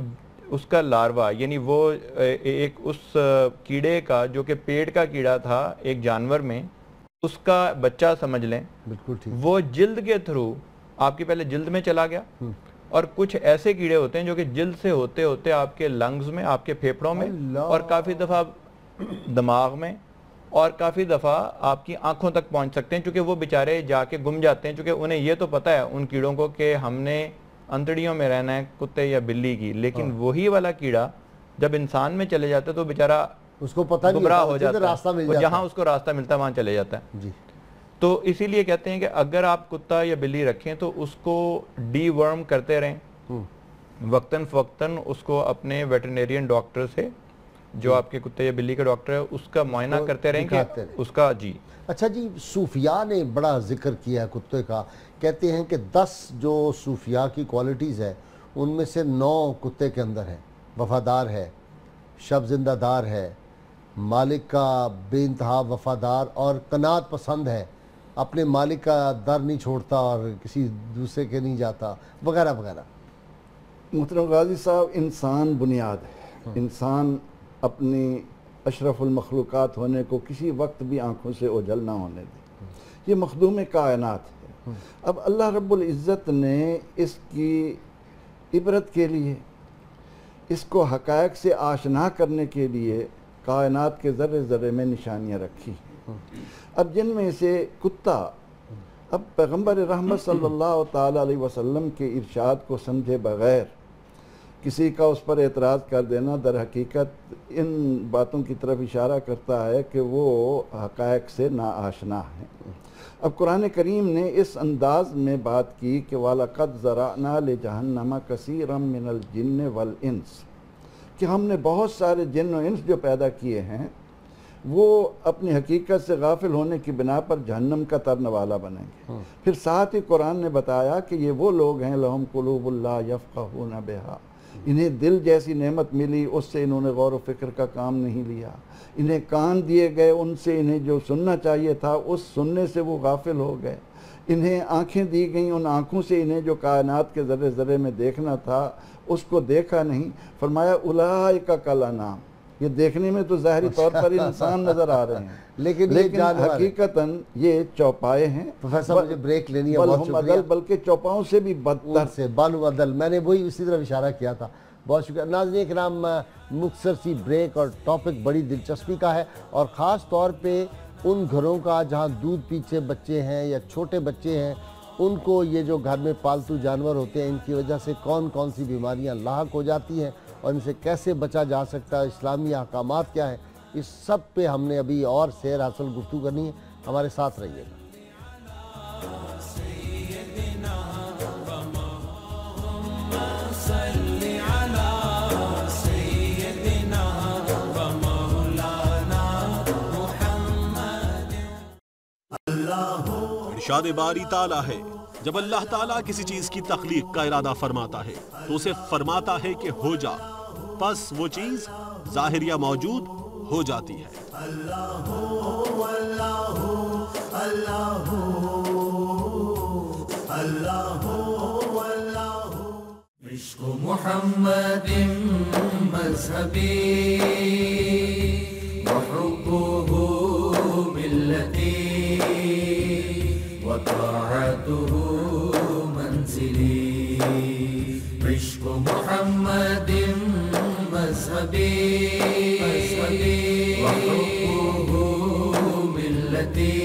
اس کا لاروا، یعنی وہ ایک اس کیڑے کا جو کہ پیٹ کا کیڑا تھا ایک جانور میں، اس کا بچہ سمجھ لیں. بالکل ٹھیک. وہ جلد کے تھرو آپ کی پہلے جلد میں چلا گیا، اور کچھ ایسے کیڑے ہوتے ہیں جو کہ جلد سے ہوتے ہوتے آپ کے لنگز میں، آپ کے پھیپھڑوں میں، اور کافی دفعہ دماغ میں، اور کافی دفعہ آپ کی آنکھوں تک پہنچ سکتے ہیں، چونکہ وہ بیچارے جا کے گم جاتے ہیں، چونکہ انہیں یہ تو پتہ ہے ان کیڑوں کو کہ ہم نے انتڑیوں میں رہنا ہے کتے یا بلی کی، لیکن وہی والا کیڑا جب انسان میں چلے جاتا ہے تو بیچارہ اس کو پتہ نہیں گمراہ ہو جاتا ہے، ہے، جہاں اس کو راستہ ملتا ہے وہاں چلے جاتا ہے. جی. تو اسی لیے کہتے ہیں کہ اگر آپ کتا یا بلی رکھیں تو اس کو ڈی ورم کرتے رہیں، وقتاً فوقتاً اس کو اپنے ویٹرنیرین ڈاکٹر سے، جو آپ کے کتے یا بلی کا ڈاکٹر ہے، اس کا معائنہ کرتے رہیں کہ اس کا. جی. اچھا جی، صوفیاء نے بڑا ذکر کیا ہے کتے کا. کہتے ہیں کہ 10 جو صوفیاء کی کوالٹیز ہے ان میں سے 9 کتے کے اندر ہیں. وفادار ہے، شب زندہ دار ہے، مالک کا بے انتہا وفادار اور قناعت پسند ہے، اپنے مالک کا در نہیں چھوڑتا اور کسی دوسرے کے نہیں جاتا، وغیرہ وغیرہ. محترم غازی صاحب، انسان بنیاد ہے. انسان اپنی اشرف المخلوقات ہونے کو کسی وقت بھی آنکھوں سے اوجھل نہ ہونے دے. یہ مخدوم کائنات ہے. اب اللہ رب العزت نے اس کی عبرت کے لیے، اس کو حقائق سے آشنا کرنے کے لیے کائنات کے ذرے ذرے میں نشانیاں رکھی. اب جن میں سے کتا، اب پیغمبر رحمت صلی اللہ تعالیٰ علیہ وسلم کے ارشاد کو سمجھے بغیر کسی کا اس پر اعتراض کر دینا در حقیقت ان باتوں کی طرف اشارہ کرتا ہے کہ وہ حقائق سے ناآشنا ہیں. اب قرآن کریم نے اس انداز میں بات کی کہ وَلَقَدْ ذَرَأْنَا لِجَهَنَّمَ كَثِيرًا مِنَ الْجِنِّ وَالْإِنسِ، کہ ہم نے بہت سارے جن و انس جو پیدا کیے ہیں وہ اپنی حقیقت سے غافل ہونے کی بنا پر جہنم کا ترنوالا بنیں گے. پھر ساتھ ہی قرآن نے بتایا کہ یہ وہ لوگ ہیں لَهُمْ قُلُوبُ لَا يَفْقَهُونَ بِهَا، انہیں دل جیسی نعمت ملی، اس سے انہوں نے غور و فکر کا کام نہیں لیا. انہیں کان دیے گئے، ان سے انہیں جو سننا چاہیے تھا اس سننے سے وہ غافل ہو گئے. انہیں آنکھیں دی گئیں، ان آنکھوں سے انہیں جو کائنات کے ذرے ذرے میں دیکھنا تھا اس کو دیکھا نہیں. فرمایا اولئک کالانعام، یہ دیکھنے میں تو ظاہری طور پر انسان نظر آ رہے ہیں لیکن حقیقتاً یہ چوپائے ہیں. پروفیسر مجھے بریک لینی ہے، بہت شکریہ. بلکہ چوپاؤں سے بھی بدتر سے بالو عدل، میں نے وہی اسی طرح اشارہ کیا تھا. بہت شکریہ. ناظرین کرام، مختصر سی بریک اور ٹاپک بڑی دلچسپی کا ہے، اور خاص طور پہ ان گھروں کا جہاں دودھ پیچھے بچے ہیں یا چھوٹے بچے ہیں، ان کو یہ جو گھر میں پالتو جانور ہوتے ہیں ان کی وجہ سے کون کون سی بیماریاں لاحق ہو جاتی ہیں اور ان سے کیسے بچا جا سکتا ہے، اسلامی احکامات کیا ہیں، اس سب پہ ہم نے ابھی اور سیر حاصل گفتگو کرنی ہے. ہمارے ساتھ رہیے گا. ارشاد باری تعالیٰ ہے، جب اللہ تعالیٰ کسی چیز کی تخلیق کا ارادہ فرماتا ہے تو اسے فرماتا ہے کہ ہو جا، پس وہ چیز ظاہر یا موجود ہو جاتی ہے. عشق محمد مذهبي وحبه ملتي وطاعته منزلي عشق محمد مذهبي وحبه ملتي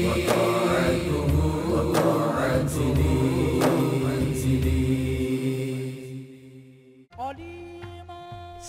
وطاعته منزلي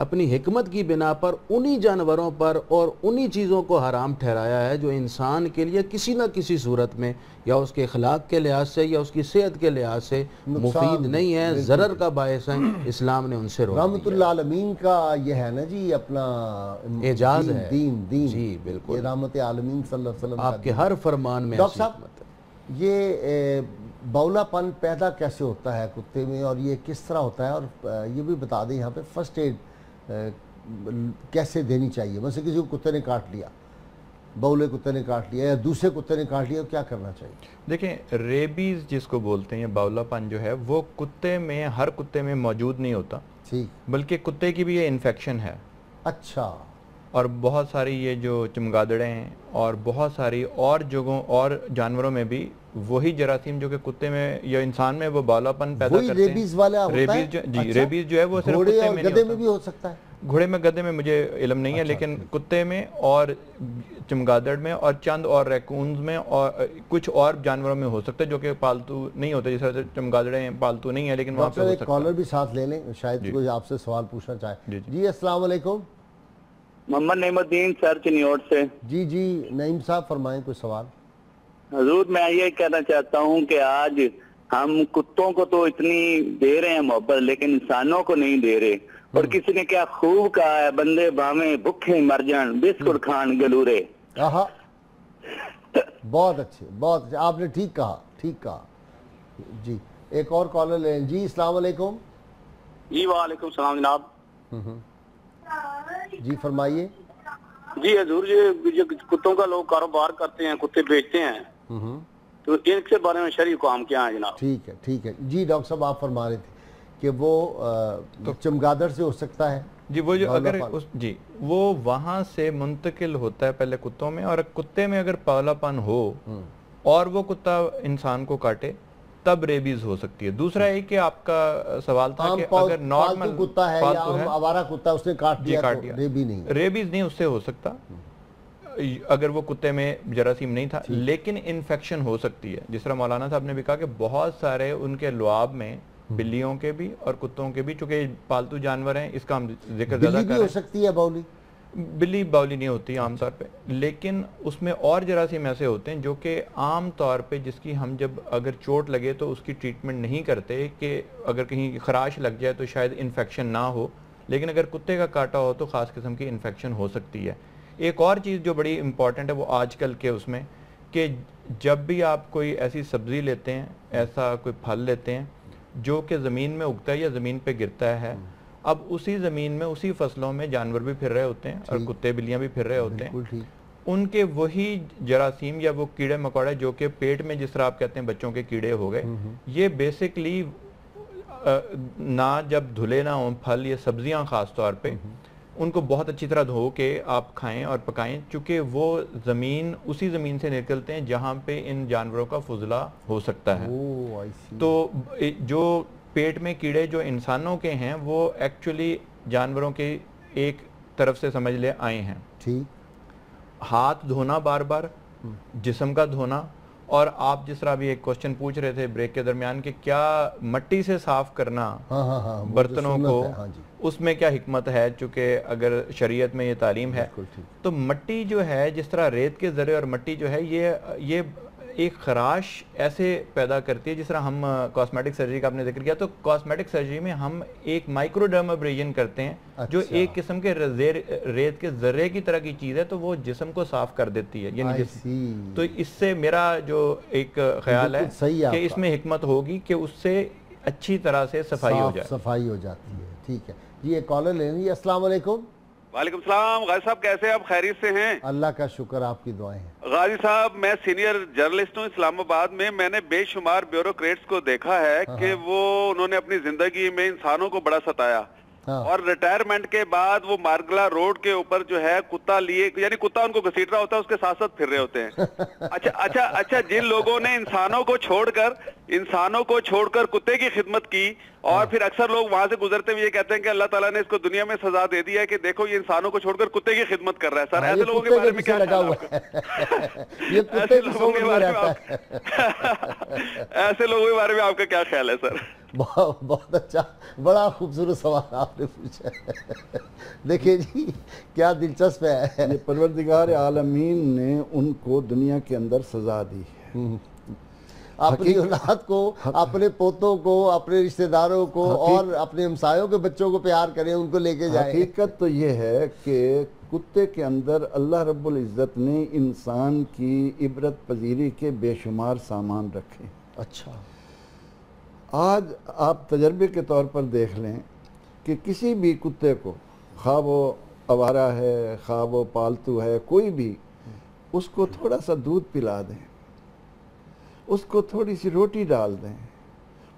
اپنی حکمت کی بنا پر انہی جانوروں پر اور انہی چیزوں کو حرام ٹھہرایا ہے جو انسان کے لیے کسی نہ کسی صورت میں یا اس کے اخلاق کے لحاظ سے یا اس کی صحت کے لحاظ سے مفید نہیں ہے، ضرر کا باعث ہیں، اسلام نے ان سے روک دیا۔ رحمت اللہ عالمین کا یہ ہے نا جی اپنا اعجاز ہے، دین جی بالکل، یہ رحمت عالمین صلی اللہ علیہ وسلم آپ کے ہر فرمان میں ڈاکٹر صاحب یہ بولا پن پیدا کیسے ہوتا ہے کتے میں اور یہ کس طرح ہوتا ہے، اور یہ بھی بتا دیں یہاں پہ فرسٹ ایڈ کیسے دینی چاہیے؟ مثلا کسی کو کتے نے کاٹ لیا، بولے کتے نے کاٹ لیا یا دوسرے کتے نے کاٹ لیا، کیا کرنا چاہیے؟ دیکھیں ریبیز جس کو بولتے ہیں، باولا پن جو ہے وہ کتے میں، ہر کتے میں موجود نہیں ہوتا، بلکہ کتے کی بھی یہ انفیکشن ہے۔ اچھا۔ اور بہت ساری یہ جو چمگادڑیں ہیں اور بہت ساری اور جگہوں اور جانوروں میں بھی وہی جراثیم جو کہ کتے میں یا انسان میں وہ باولا پن پیدا کرتے ہیں۔ ریبیز والا ہوتا ہے؟ جی ریبیز جو ہے وہ صرف گھوڑے کتے اور میں نہیں گدھے میں ہوتا، بھی ہو سکتا ہے؟ گھوڑے میں گدھے میں مجھے علم نہیں ہے، لیکن کتے میں اور چمگادڑ میں اور چند اور ریکونز میں اور کچھ اور جانوروں میں ہو سکتا ہے جو کہ پالتو نہیں ہوتے، جس طرح چمگادڑیں پالتو نہیں ہیں لیکن وہاں پہ ہو سکتا ہے۔ کالر بھی ساتھ لے لیں، شاید کوئی آپ سے سوال پوچھنا چاہے۔ جی السلام علیکم۔ محمد نعیم الدین سر چنیوٹ سے۔ جی جی نعیم صاحب فرمائیں کوئی سوال۔ حضور میں یہ کہنا چاہتا ہوں کہ آج ہم کتوں کو تو اتنی دے رہے ہیں محبت لیکن انسانوں کو نہیں دے رہے، اور کسی نے کیا خوب کہا ہے، بندے باویں بھکھے مر جان بسکٹ کھان گلورے۔ بہت اچھے، بہت اچھے، آپ نے ٹھیک کہا، ٹھیک کہا۔ جی ایک اور کالر لیں۔ جی السلام علیکم۔ جی وعلیکم السلام جناب۔ جی فرمائیے۔ جی حضور جو کتوں کا لوگ کاروبار کرتے ہیں، کتے بیچتے ہیں، تو ان کے بارے میں شرعی کام کیا ہے جناب؟ ٹھیک ہے ٹھیک ہے۔ جی ڈاکٹر صاحب آپ فرما رہے تھے کہ وہ چمگادڑ سے ہو سکتا ہے؟ جی وہ جو اگر جی وہ وہاں سے منتقل ہوتا ہے پہلے کتوں میں، اور کتے میں اگر باولا پن ہو اور وہ کتا انسان کو کاٹے تب ریبیز ہو سکتی ہے۔ دوسرا ہے کہ آپ کا سوال تھا کہ اگر نارمل کتا ہے یا آوارہ کتا اس نے کاٹ دیا تو ریبیز نہیں، ریبیز نہیں اس سے ہو سکتا اگر وہ کتے میں جراثیم نہیں تھا، لیکن انفیکشن ہو سکتی ہے۔ جس طرح مولانا صاحب نے بھی کہا کہ بہت سارے ان کے لعاب میں بلیوں کے بھی اور کتوں کے بھی، چونکہ پالتو جانور ہیں اس کا ہم ذکر زیادہ کر رہے ہیں۔ بلی بھی ہو سکتی ہے باولی؟ بلی باولی نہیں ہوتی عام طور پہ، لیکن اس میں اور جراثیم ایسے ہوتے ہیں جو کہ عام طور پہ جس کی ہم جب اگر چوٹ لگے تو اس کی ٹریٹمنٹ نہیں کرتے کہ اگر کہیں خراش لگ جائے تو شاید انفیکشن نہ ہو، لیکن اگر کتے کا کاٹا ہو تو خاص قسم کی انفیکشن ہو سکتی ہے۔ ایک اور چیز جو بڑی امپورٹنٹ ہے وہ آج کل کے اس میں کہ جب بھی آپ کوئی ایسی سبزی لیتے ہیں، ایسا کوئی پھل لیتے ہیں جو کہ زمین میں اگتا ہے یا زمین پہ گرتا ہے، اب اسی زمین میں اسی فصلوں میں جانور بھی پھر رہے ہوتے ہیں اور کتے بلیاں بھی پھر رہے ہوتے ہیں، ان کے وہی جراثیم یا وہ کیڑے مکوڑے جو کہ پیٹ میں جس طرح آپ کہتے ہیں بچوں کے کیڑے ہو گئے، یہ بیسکلی نہ جب دھلے نہ ہوں پھل یا سبزیاں خاص طور پہ ان کو بہت اچھی طرح دھو کے آپ کھائیں اور پکائیں، چونکہ وہ زمین اسی زمین سے نکلتے ہیں جہاں پہ ان جانوروں کا فضلہ ہو سکتا ہے۔ تو جو پیٹ میں کیڑے جو انسانوں کے ہیں وہ ایکچولی جانوروں کے ایک طرف سے سمجھ لے آئے ہیں۔ ہاتھ دھونا بار بار، جسم کا دھونا، اور آپ جس طرح بھی ایک کوشچن پوچھ رہے تھے بریک کے درمیان کہ کیا مٹی سے صاف کرنا برتنوں کو، اس میں کیا حکمت ہے، چونکہ اگر شریعت میں یہ تعلیم ہے تو مٹی جو ہے جس طرح ریت کے ذرے اور مٹی جو ہے یہ ایک خراش ایسے پیدا کرتی ہے، جس طرح ہم کاسمیٹک سرجری کا آپ نے ذکر کیا، تو کاسمیٹک سرجری میں ہم ایک مائکرو ڈرمابریجن کرتے ہیں جو ایک قسم کے ریت کے ذرے کی طرح کی چیز ہے، تو وہ جسم کو صاف کر دیتی ہے، یعنی تو اس سے میرا جو ایک خیال ہے کہ اس میں حکمت ہوگی کہ اس سے اچھی طرح سے صفائی ہو جاتی ہے۔ ٹھیک ہے جی ایک کالر لیں گے۔ السلام علیکم۔ وعلیکم السلام غازی صاحب، کیسے آپ؟ خیریت سے ہیں؟ اللہ کا شکر، آپ کی دعائیں ہیں۔ غازی صاحب میں سینئر جرنلسٹ ہوں اسلام آباد میں نے بے شمار بیوروکریٹس کو دیکھا ہے کہ وہ انہوں نے اپنی زندگی میں انسانوں کو بڑا ستایا، اور ریٹائرمنٹ کے بعد وہ مارگلا روڈ کے اوپر جو ہے کتا لیے، یعنی کتا ان کو گھسیٹ رہا ہوتا ہے، اس کے ساتھ ساتھ پھر رہے ہوتے ہیں۔ اچھا جن لوگوں نے انسانوں کو چھوڑ کر کتے کی خدمت کی، اور پھر اکثر لوگ وہاں سے گزرتے ہوئے یہ کہتے ہیں کہ اللہ تعالیٰ نے اس کو دنیا میں سزا دے دی ہے کہ دیکھو یہ انسانوں کو چھوڑ کر کتے کی خدمت کر رہا ہے۔ سر ایسے لوگوں کے بارے میں کیا خیال ہے؟ ایسے لوگوں کے بارے میں آپ کا کیا خیال ہے سر؟ بہت اچھا، بڑا خوبصورت سوال آپ نے پوچھا ہے۔ دیکھیں جی کیا دلچسپ ہے، یہ پروردگار عالمین نے ان کو دنیا کے اندر سزا دی ہے، اپنی اولاد کو، اپنے پوتوں کو، اپنے رشتہ داروں کو اور اپنے ہمسایوں کے بچوں کو پیار کریں، ان کو لے کے جائیں۔ حقیقت تو یہ ہے کہ کتے کے اندر اللہ رب العزت نے انسان کی عبرت پذیری کے بے شمار سامان رکھے۔ اچھا، آج آپ تجربے کے طور پر دیکھ لیں کہ کسی بھی کتے کو، خواہ وہ آوارہ ہے، خواہ وہ پالتو ہے، کوئی بھی، اس کو تھوڑا سا دودھ پلا دیں، اس کو تھوڑی سی روٹی ڈال دیں،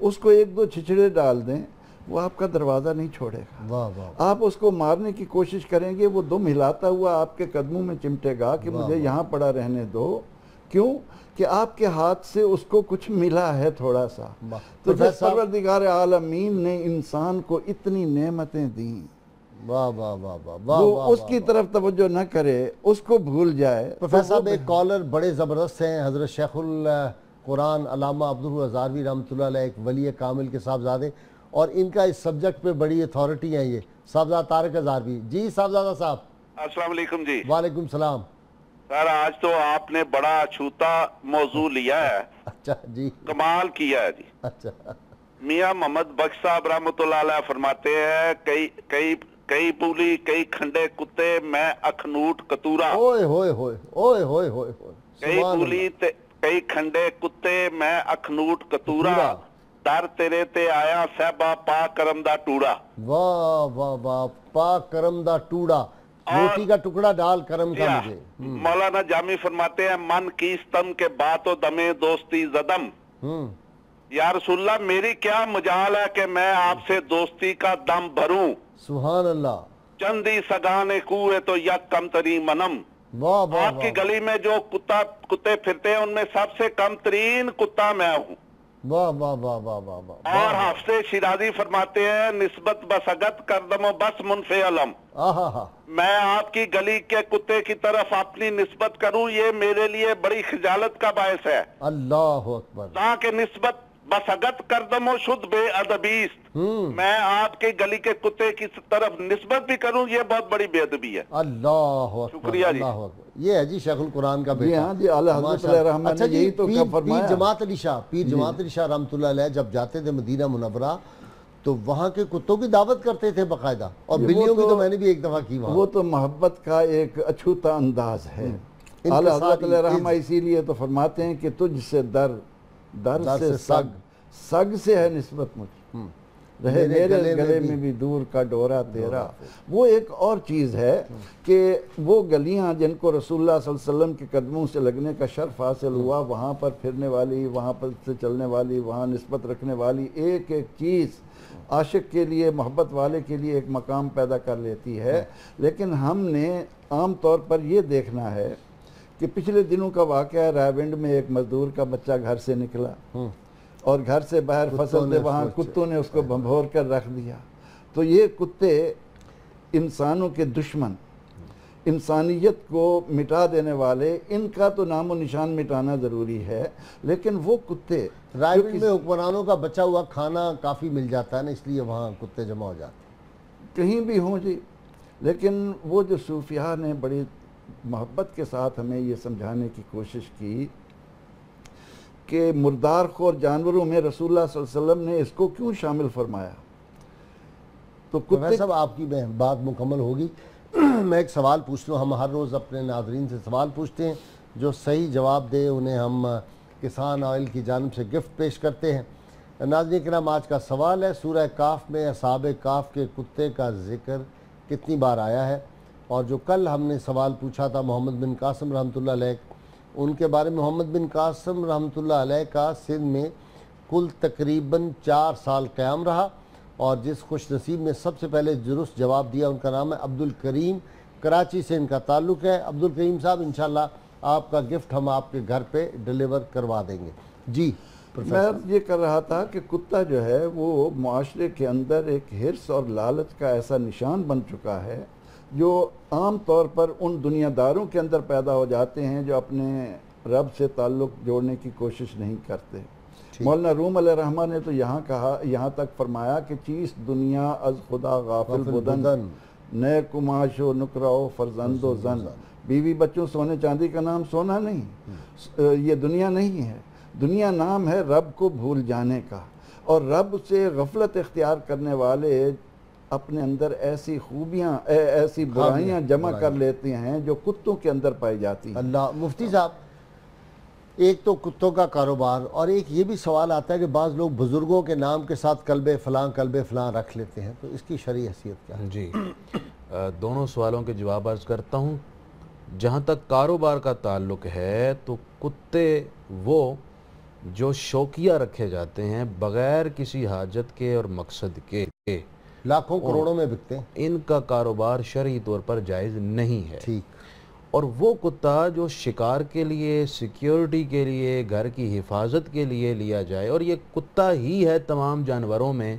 اس کو ایک دو چھچڑے ڈال دیں، وہ آپ کا دروازہ نہیں چھوڑے گا۔ واہ واہ، آپ اس کو مارنے کی کوشش کریں گے، وہ دم ہلاتا ہوا آپ کے قدموں میں چمٹے گا کہ مجھے یہاں پڑا رہنے دو۔ کیوں؟ کہ آپ کے ہاتھ سے اس کو کچھ ملا ہے تھوڑا سا۔ تو جب پروردگار عالمین نے انسان کو اتنی نعمتیں دیں، واہ واہ واہ واہ، وہ اس کی طرف توجہ نہ کرے، اس کو بھول جائے۔ پروفیسر صاحب ایک کالر بڑے زبردست ہیں، حضرت شیخ القرآن علامہ عبدالہزاروی رحمۃ اللہ علیہ، ایک ولی کامل کے صاحبزادے، اور ان کا اس سبجیکٹ پہ بڑی اتھارٹی ہیں، یہ صاحبزادہ طارق ہزاروی۔ جی صاحبزادہ صاحب، السلام علیکم جی۔ وعلیکم السلام سر آج تو آپ نے بڑا چھوٹا موضوع لیا ہے، اچھا جی، کمال کیا ہے جی۔ اچھا، میاں محمد بخش صاحب رحمۃ اللہ علیہ فرماتے ہیں کئی پولی کئی کھنڈے کتے میں اخنوٹ کتورا، اوئے ہوئے ہوئے اوئے ہوئے ہوئے، کئی پولی کئی کھنڈے کتے میں اخنوٹ کتورا، در تیرے تے آیا صحبہ پاک کرم دا ٹوڑا۔ واہ واہ واہ، پاک کرم دا ٹوڑا، روٹی کا ٹکڑا ڈال کرم کا مجھے۔ مولانا جامی فرماتے ہیں من کیستم کے بات و دمے دوستی زدم، یا رسول اللہ میری کیا مجال ہے کہ میں آپ سے دوستی کا دم بھروں، سبحان اللہ، چندی سگانے کوئے تو یک کم تری منم۔ واہ واہ، آپ کی گلی میں جو کتے پھرتے ہیں ان میں سب سے کم ترین کتا میں ہوں۔ واہ واہ واہ واہ واہ واہ، اور حافظ شیرازی فرماتے ہیں نسبت بسگت کردم و بس منفعلم، میں آپ کی گلی کے کتے کی طرف اپنی نسبت کروں یہ میرے لیے بڑی خجالت کا باعث ہے۔ اللہ اکبر، تاکہ نسبت بسگت کردم و شد بے ادبیست، میں آپ کے گلی کے کتے کی طرف نسبت بھی کروں یہ بہت بڑی بے ادبی ہے۔ اللہ اکبر، شکریہ جی۔ اللہ اکبر، یہ ہے جی شیخ القرآن کا بیٹا۔ جی ہاں جی، اعلیٰ حضرت علیہ رحمہ نے یہی تو فرمایا۔ پیر جماعت علی شاہ رحمۃ اللہ علیہ جب جاتے تھے مدینہ منورہ تو وہاں کے کتوں کی دعوت کرتے تھے باقاعدہ، اور بلیوں کی تو میں نے بھی ایک دفعہ کی وہاں۔ وہ تو محبت کا ایک اچھوتا انداز ہے۔ اعلیٰ حضرت علیہ رحمہ اسی لیے تو فرماتے ہیں کہ تجھ سے در سے سگ سے ہے نسبت مجھ، رہے میرے گلے میں بھی دور کا ڈورا تیرا۔ وہ ایک اور چیز ہے کہ وہ گلیاں جن کو رسول اللہ صلی اللہ علیہ وسلم کے قدموں سے لگنے کا شرف حاصل ہوا، وہاں پر پھرنے والی، وہاں پر سے چلنے والی، وہاں نسبت رکھنے والی ایک ایک چیز عاشق کے لیے، محبت والے کے لیے ایک مقام پیدا کر لیتی ہے۔ لیکن ہم نے عام طور پر یہ دیکھنا ہے کہ پچھلے دنوں کا واقعہ ہے، رائے میں ایک مزدور کا بچہ گھر سے نکلا اور گھر سے باہر فصل دے وہاں کتوں نے اس کو بھنبھور کر رکھ دیا۔ تو یہ کتے انسانوں کے دشمن، انسانیت کو مٹا دینے والے، ان کا تو نام و نشان مٹانا ضروری ہے۔ لیکن وہ کتے رائے میں حکمرانوں کا بچا ہوا کھانا کافی مل جاتا ہے نا، اس لیے وہاں کتے جمع ہو جاتے ہیں، کہیں بھی ہوں جی۔ لیکن وہ جو صوفیاء نے بڑی محبت کے ساتھ ہمیں یہ سمجھانے کی کوشش کی کہ مردار خور جانوروں میں رسول اللہ صلی اللہ علیہ وسلم نے اس کو کیوں شامل فرمایا؟ تو کتے صاحب آپ کی بات مکمل ہوگی۔ میں ایک سوال پوچھتا ہوں، ہم ہر روز اپنے ناظرین سے سوال پوچھتے ہیں، جو صحیح جواب دے انہیں ہم کسان آئل کی جانب سے گفٹ پیش کرتے ہیں۔ ناظرین کرام، آج کا سوال ہے سورہ کاف میں اصحاب کاف کے کتے کا ذکر کتنی بار آیا ہے؟ اور جو کل ہم نے سوال پوچھا تھا محمد بن قاسم رحمۃ اللہ علیہ، ان کے بارے میں، محمد بن قاسم رحمۃ اللہ علیہ کا سندھ میں کل تقریباً 4 سال قیام رہا، اور جس خوش نصیب نے سب سے پہلے درست جواب دیا ان کا نام ہے عبدالکریم، کراچی سے ان کا تعلق ہے۔ عبدالکریم صاحب انشاءاللہ آپ کا گفٹ ہم آپ کے گھر پہ ڈیلیور کروا دیں گے۔ جی میں یہ کر رہا تھا کہ کتا جو ہے وہ معاشرے کے اندر ایک حرص اور لالچ کا ایسا نشان بن چکا ہے جو عام طور پر ان دنیا داروں کے اندر پیدا ہو جاتے ہیں جو اپنے رب سے تعلق جوڑنے کی کوشش نہیں کرتے۔ مولانا روم علیہ رحمہ نے تو یہاں تک فرمایا کہ چیز دنیا از خدا غافل بدن، نئے کماش و نکراؤ فرزند و زن. بیوی بچوں سونے چاندی کا نام سونا نہیں، یہ دنیا نہیں ہے. دنیا نام ہے رب کو بھول جانے کا، اور رب سے غفلت اختیار کرنے والے اپنے اندر ایسی خوبیاں ایسی برائیاں جمع کر لیتے ہیں جو کتوں کے اندر پائی جاتی ہیں. اللہ. مفتی صاحب، ایک تو کتوں کا کاروبار، اور ایک یہ بھی سوال آتا ہے کہ بعض لوگ بزرگوں کے نام کے ساتھ کلب فلاں رکھ لیتے ہیں، تو اس کی شرعی حیثیت کیا ہے؟ جی، دونوں سوالوں کے جواب عرض کرتا ہوں. جہاں تک کاروبار کا تعلق ہے تو کتے وہ جو شوقیہ رکھے جاتے ہیں بغیر کسی حاجت کے اور مقصد کے، لاکھوں کروڑوں میں بکتے ہیں، ان کا کاروبار شرعی طور پر جائز نہیں ہے. ٹھیک. اور وہ کتا جو شکار کے لیے، سیکیورٹی کے لیے، گھر کی حفاظت کے لیے لیا جائے، اور یہ کتا ہی ہے تمام جانوروں میں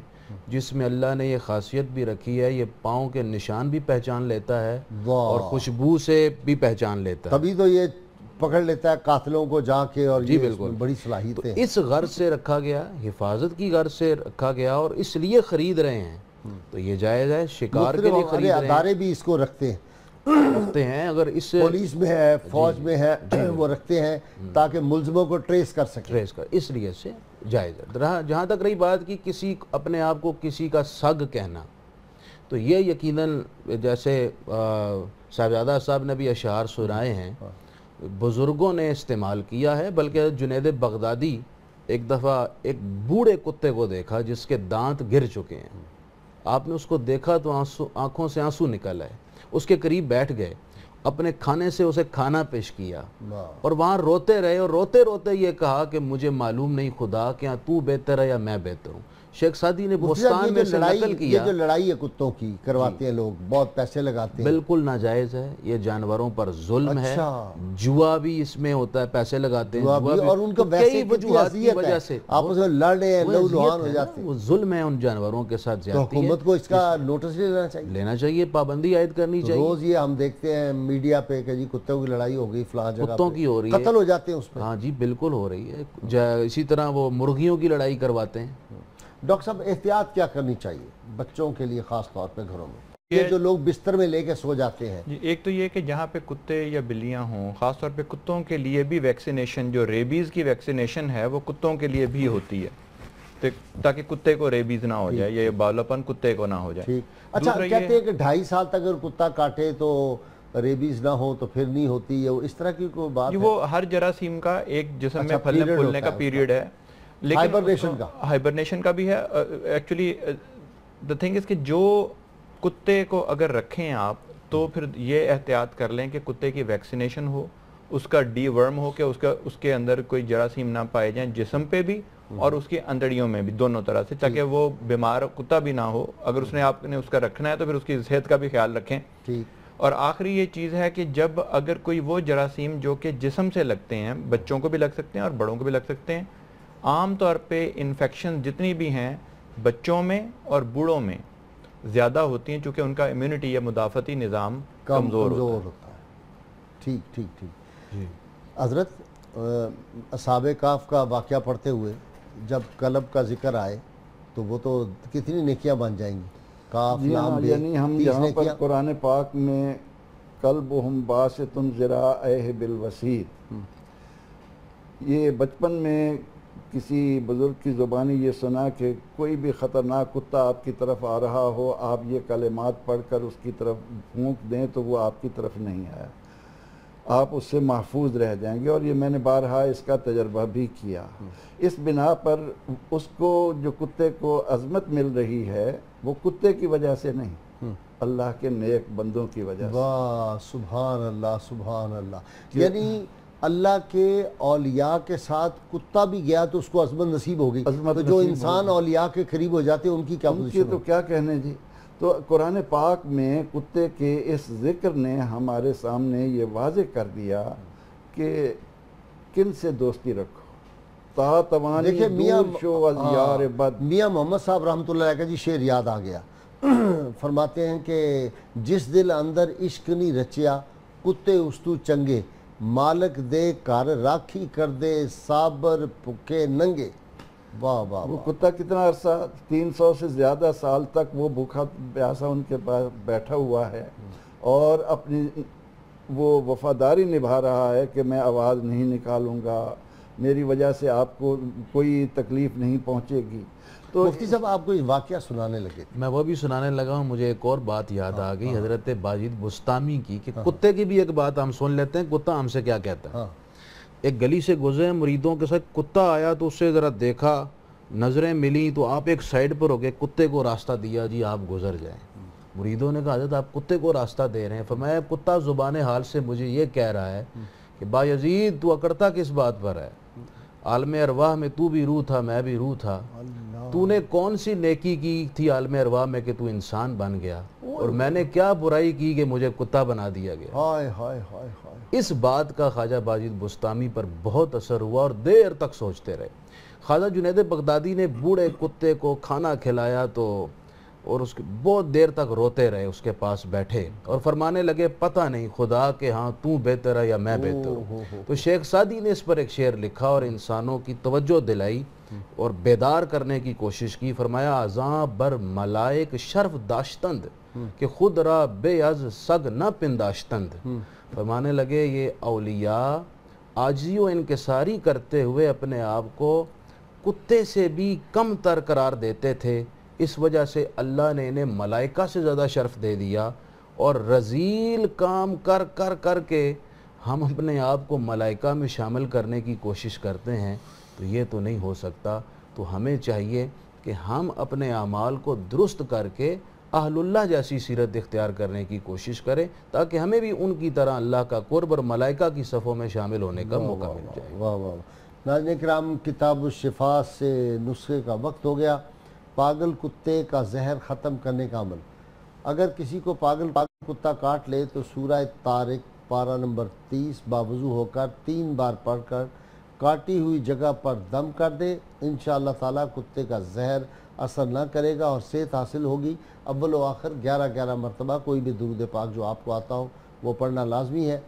جس میں اللہ نے یہ خاصیت بھی رکھی ہے، یہ پاؤں کے نشان بھی پہچان لیتا ہے اور خوشبو سے بھی پہچان لیتا ہے. تبھی تو یہ پکڑ لیتا ہے قاتلوں کو جا کے، اور جی بالکل بڑی صلاحیت ہے. اس غرض سے رکھا گیا، حفاظت کی غرض سے رکھا گیا، اور اس لیے خرید رہے ہیں تو یہ جائز ہے. شکار کے لیے خرید رہے ہیں، ادارے بھی اس کو رکھتے ہیں، اگر اس پولیس میں ہے، فوج میں ہے، وہ رکھتے ہیں تاکہ ملزموں کو ٹریس کر سکیں. اس لیے سے جائز ہے. جہاں تک رہی بات کی کسی اپنے آپ کو کسی کا سگ کہنا، تو یہ یقیناً جیسے صاحبزادہ صاحب نے بھی اشعار سنائے ہیں، بزرگوں نے استعمال کیا ہے. بلکہ جنید بغدادی ایک دفعہ ایک بوڑھے کتے کو دیکھا جس کے دانت گر چکے ہیں. آپ نے اس کو دیکھا تو آنکھوں سے آنسو نکل آئے. اس کے قریب بیٹھ گئے، اپنے کھانے سے اسے کھانا پیش کیا، اور وہاں روتے رہے، اور روتے روتے یہ کہا کہ مجھے معلوم نہیں خدا کہ تو بہتر ہے یا میں بہتر ہوں. شیخ سعدی نے بستان میں سے نقل کیا. یہ جو لڑائی ہے کتوں کی کرواتے ہیں لوگ، بہت پیسے لگاتے ہیں، بالکل ناجائز ہے. یہ جانوروں پر ظلم ہے. جوا بھی اس میں ہوتا ہے، پیسے لگاتے ہیں، اور ان کو ویسے وجوہات کی وجہ سے آپس میں لڑ رہے ہیں، لہو لہان ہو جاتے ہیں. وہ ظلم ہے ان جانوروں کے ساتھ زیادتی ہے. حکومت کو اس کا نوٹس لینا چاہیے، پابندی عائد کرنی چاہیے. روز یہ ہم دیکھتے ہیں میڈیا پہ کہ جی کتوں کی لڑائی ہو گئی فلاں جگہ، کتوں کی ہو رہی ہے، قتل ہو جاتے ہیں اس پہ. ہاں جی بالکل ہو رہی ہے. اسی طرح وہ مرغیوں کی لڑائی کرواتے ہیں. ڈاکٹر صاحب، احتیاط کیا کرنی چاہیے بچوں کے لیے خاص طور پہ گھروں میں، یہ جو لوگ بستر میں لے کے سو جاتے ہیں؟ ایک تو یہ کہ جہاں پہ کتے یا بلیاں ہوں، خاص طور پہ کتوں کے لیے بھی ویکسینیشن، جو ریبیز کی ویکسینیشن ہے وہ کتوں کے لیے بھی ہوتی ہے تاکہ کتے کو ریبیز نہ ہو جائے، یہ باولاپن کتے کو نہ ہو جائے. اچھا، کہتے ہیں کہ 2.5 سال تک اگر کتا کاٹے تو ریبیز نہ ہو تو پھر نہیں ہوتی ہے، اس طرح کی کوئی بات ہے؟ وہ ہر جراثیم کا ایک جسم میں پھلنے پھولنے کا پیریڈ ہے، ہائبرنیشن کا بھی ہے. ایکچولی the thing is کہ جو کتے کو اگر رکھیں آپ تو پھر یہ احتیاط کر لیں کہ کتے کی ویکسینیشن ہو، اس کا ڈی ورم ہو کہ اس کے اندر کوئی جراثیم نہ پائے جائیں، جسم پہ بھی اور اس کی اندڑیوں میں بھی، دونوں طرح سے، تاکہ وہ بیمار کتا بھی نہ ہو. اگر اس نے آپ نے اس کا رکھنا ہے تو پھر اس کی صحت کا بھی خیال رکھیں. اور آخری یہ چیز ہے کہ جب اگر کوئی وہ جراثیم جو کہ جسم سے لگتے ہیں، بچوں کو بھی لگ سکتے ہیں اور بڑوں کو بھی لگ سکتے ہیں، عام طور پہ انفیکشن جتنی بھی ہیں بچوں میں اور بوڑھوں میں زیادہ ہوتی ہیں چونکہ ان کا امیونٹی یا مدافعتی نظام کمزور ہوتا ہے. ٹھیک ٹھیک ٹھیک. حضرت، اصحاب کہف کا واقعہ پڑھتے ہوئے جب کلب کا ذکر آئے تو وہ تو کتنی نیکیاں بن جائیں گی. یعنی ہم یہاں پر قرآن پاک میں کلبہم باسط ذراعیہ بالوسیط، یہ بچپن میں کسی بزرگ کی زبانی یہ سنا کہ کوئی بھی خطرناک کتا آپ کی طرف آ رہا ہو، آپ یہ کلمات پڑھ کر اس کی طرف پھونک دیں تو وہ آپ کی طرف نہیں آیا، آپ اس سے محفوظ رہ جائیں گے. اور یہ میں نے بارہا اس کا تجربہ بھی کیا. اس بنا پر اس کو جو کتے کو عظمت مل رہی ہے وہ کتے کی وجہ سے نہیں، اللہ کے نیک بندوں کی وجہ سے. واہ، سبحان اللہ سبحان اللہ. یعنی اللہ کے اولیاء کے ساتھ کتا بھی گیا تو اس کو عظمت نصیب ہو گئی. تو جو انسان اولیاء کے قریب ہو جاتے ہیں ان کی کیا پوزیشن ہے؟ تو کیا کہنے جی. تو قرآن پاک میں کتے کے اس ذکر نے ہمارے سامنے یہ واضح کر دیا کہ کن سے دوستی رکھو. دیکھیں میاں محمد صاحب رحمۃ اللہ علیہ کا جی شعر یاد آ گیا. فرماتے ہیں کہ جس دل اندر عشق نہیں رچیا کتے استو چنگے، مالک دے کر راکھی کر دے صابر پکے ننگے. واہ واہ وہ کتا کتنا عرصہ 300 سے زیادہ سال تک وہ بھوکا پیاسا ان کے پاس بیٹھا ہوا ہے اور اپنی وہ وفاداری نبھا رہا ہے کہ میں آواز نہیں نکالوں گا، میری وجہ سے آپ کو کوئی تکلیف نہیں پہنچے گی۔ تو مفتی صاحب آپ کو ایک واقعہ سنانے لگے، میں وہ بھی سنانے لگا ہوں، مجھے ایک اور بات یاد آ گئی حضرت باجد بستامی کی، کہ کتے کی بھی ایک بات ہم سن لیتے ہیں، کتا ہم سے کیا کہتا ہے۔ ایک گلی سے گزرے مریدوں کے ساتھ، کتا آیا تو اس سے ذرا دیکھا، نظریں ملی تو آپ ایک سائیڈ پر ہو گئے، کتے کو راستہ دیا، جی آپ گزر جائیں۔ مریدوں نے کہا حضرت آپ کتے کو راستہ دے رہے ہیں؟ فرمایا کتا زبان حال سے مجھے یہ کہہ رہا ہے کہ با یزید تو اکڑتا کس بات پر ہے؟ عالم ارواح میں تو بھی روح تھا، میں بھی روح تھا، تو نے کون سی نیکی کی تھی عالم ارواح میں کہ تو انسان بن گیا، اور میں نے کیا برائی کی کہ مجھے کتا بنا دیا گیا؟ ہائے ہائے ہائے ہائے۔ اس بات کا خواجہ باجد بستامی پر بہت اثر ہوا اور دیر تک سوچتے رہے۔ خواجہ جنید بغدادی نے بوڑھے کتے کو کھانا کھلایا تو اور اس کے بہت دیر تک روتے رہے، اس کے پاس بیٹھے اور فرمانے لگے پتہ نہیں خدا کہ ہاں تو بہتر ہے یا میں بہتر ہوں۔ تو شیخ سعدی نے اس پر ایک شعر لکھا اور انسانوں کی توجہ دلائی اور بیدار کرنے کی کوشش کی۔ فرمایا ازاں بر ملائک شرف داشتند کہ خود را بے از سگ نہ پنداشتند۔ فرمانے لگے یہ اولیاء عاجزی و انکساری کرتے ہوئے اپنے آپ کو کتے سے بھی کم تر قرار دیتے تھے، اس وجہ سے اللہ نے انہیں ملائکہ سے زیادہ شرف دے دیا، اور رذیل کام کر کر کر کے ہم اپنے آپ کو ملائکہ میں شامل کرنے کی کوشش کرتے ہیں، تو یہ تو نہیں ہو سکتا۔ تو ہمیں چاہیے کہ ہم اپنے اعمال کو درست کر کے اہل اللہ جیسی سیرت اختیار کرنے کی کوشش کریں، تاکہ ہمیں بھی ان کی طرح اللہ کا قرب اور ملائکہ کی صفوں میں شامل ہونے کا موقع مل جائے۔ واہ واہ۔ ناظرین کرام، کتاب الشفا سے نسخے کا وقت ہو گیا۔ پاگل کتے کا زہر ختم کرنے کا عمل۔ اگر کسی کو پاگل کتا کاٹ لے تو سورہ طارق پارہ نمبر 30 باوضو ہو کر 3 بار پڑھ کر کاٹی ہوئی جگہ پر دم کر دے، انشاءاللہ تعالیٰ کتے کا زہر اثر نہ کرے گا اور صحت حاصل ہوگی۔ اول و آخر 11 مرتبہ کوئی بھی درود پاک جو آپ کو آتا ہو وہ پڑھنا لازمی ہے۔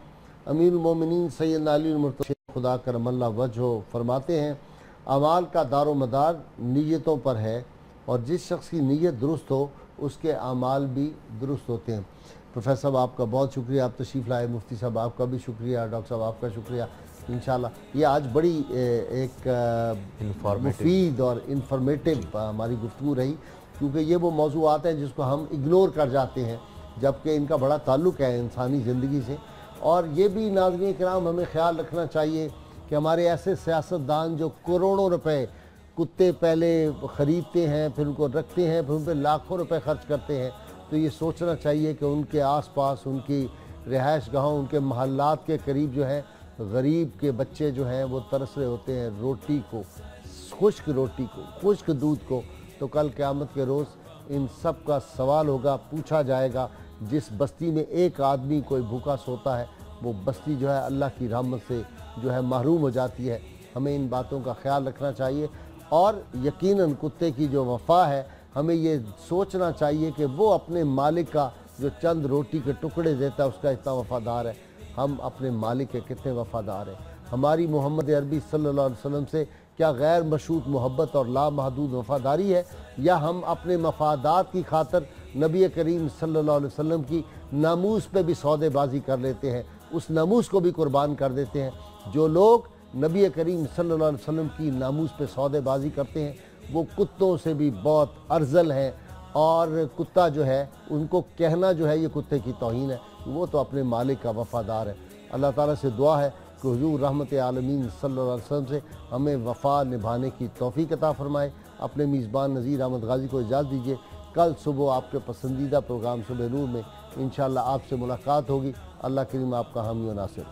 امیر المومنین سیدنا علی المرتضی خدا کرم اللہ وجہہ فرماتے ہیں اعمال کا دار و مدار نیتوں پر ہے، اور جس شخص کی نیت درست ہو اس کے اعمال بھی درست ہوتے ہیں۔ پروفیسر صاحب آپ کا بہت شکریہ، آپ تشریف لائے۔ مفتی صاحب آپ کا بھی شکریہ، ڈاکٹر صاحب آپ کا شکریہ۔ انشاءاللہ یہ آج بڑی ایک مفید اور انفارمیٹیو ہماری گفتگو رہی، کیونکہ یہ وہ موضوعات ہیں جس کو ہم اگنور کر جاتے ہیں، جبکہ ان کا بڑا تعلق ہے انسانی زندگی سے۔ اور یہ بھی ناظرین کرام ہمیں خیال رکھنا چاہیے کہ ہمارے ایسے سیاستدان جو کروڑوں روپے کتے پہلے خریدتے ہیں، پھر ان کو رکھتے ہیں، پھر ان پہ لاکھوں روپے خرچ کرتے ہیں، تو یہ سوچنا چاہیے کہ ان کے آس پاس ان کی رہائش گاہوں، ان کے محلات کے قریب جو ہے غریب کے بچے جو ہیں وہ ترس رہے ہوتے ہیں روٹی کو، خشک روٹی کو، خشک دودھ کو۔ تو کل قیامت کے روز ان سب کا سوال ہوگا، پوچھا جائے گا۔ جس بستی میں ایک آدمی کوئی بھوکا سوتا ہے وہ بستی جو ہے اللہ کی رحمت سے جو ہے محروم ہو جاتی ہے۔ ہمیں ان باتوں کا خیال رکھنا چاہیے، اور یقیناً کتے کی جو وفا ہے ہمیں یہ سوچنا چاہیے کہ وہ اپنے مالک کا جو چند روٹی کے ٹکڑے دیتا ہے اس کا اتنا وفادار ہے، ہم اپنے مالک کے کتنے وفادار ہیں۔ ہماری محمد عربی صلی اللہ علیہ وسلم سے کیا غیر مشروط محبت اور لامحدود وفاداری ہے، یا ہم اپنے مفادات کی خاطر نبی کریم صلی اللہ علیہ وسلم کی ناموس پہ بھی سودے بازی کر لیتے ہیں، اس ناموس کو بھی قربان کر دیتے ہیں۔ جو لوگ نبی کریم صلی اللہ علیہ وسلم کی ناموس پہ سودے بازی کرتے ہیں وہ کتوں سے بھی بہت ارذل ہیں، اور کتا جو ہے ان کو کہنا جو ہے یہ کتے کی توہین ہے، وہ تو اپنے مالک کا وفادار ہے۔ اللہ تعالیٰ سے دعا ہے کہ حضور رحمت عالمین صلی اللہ علیہ وسلم سے ہمیں وفا نبھانے کی توفیق عطا فرمائے۔ اپنے میزبان نذیر احمد غازی کو اجازت دیجیے، کل صبح آپ کے پسندیدہ پروگرام صبح نور میں انشاءاللہ آپ سے ملاقات ہوگی۔ اللہ کریم آپ کا حامی و ناصر۔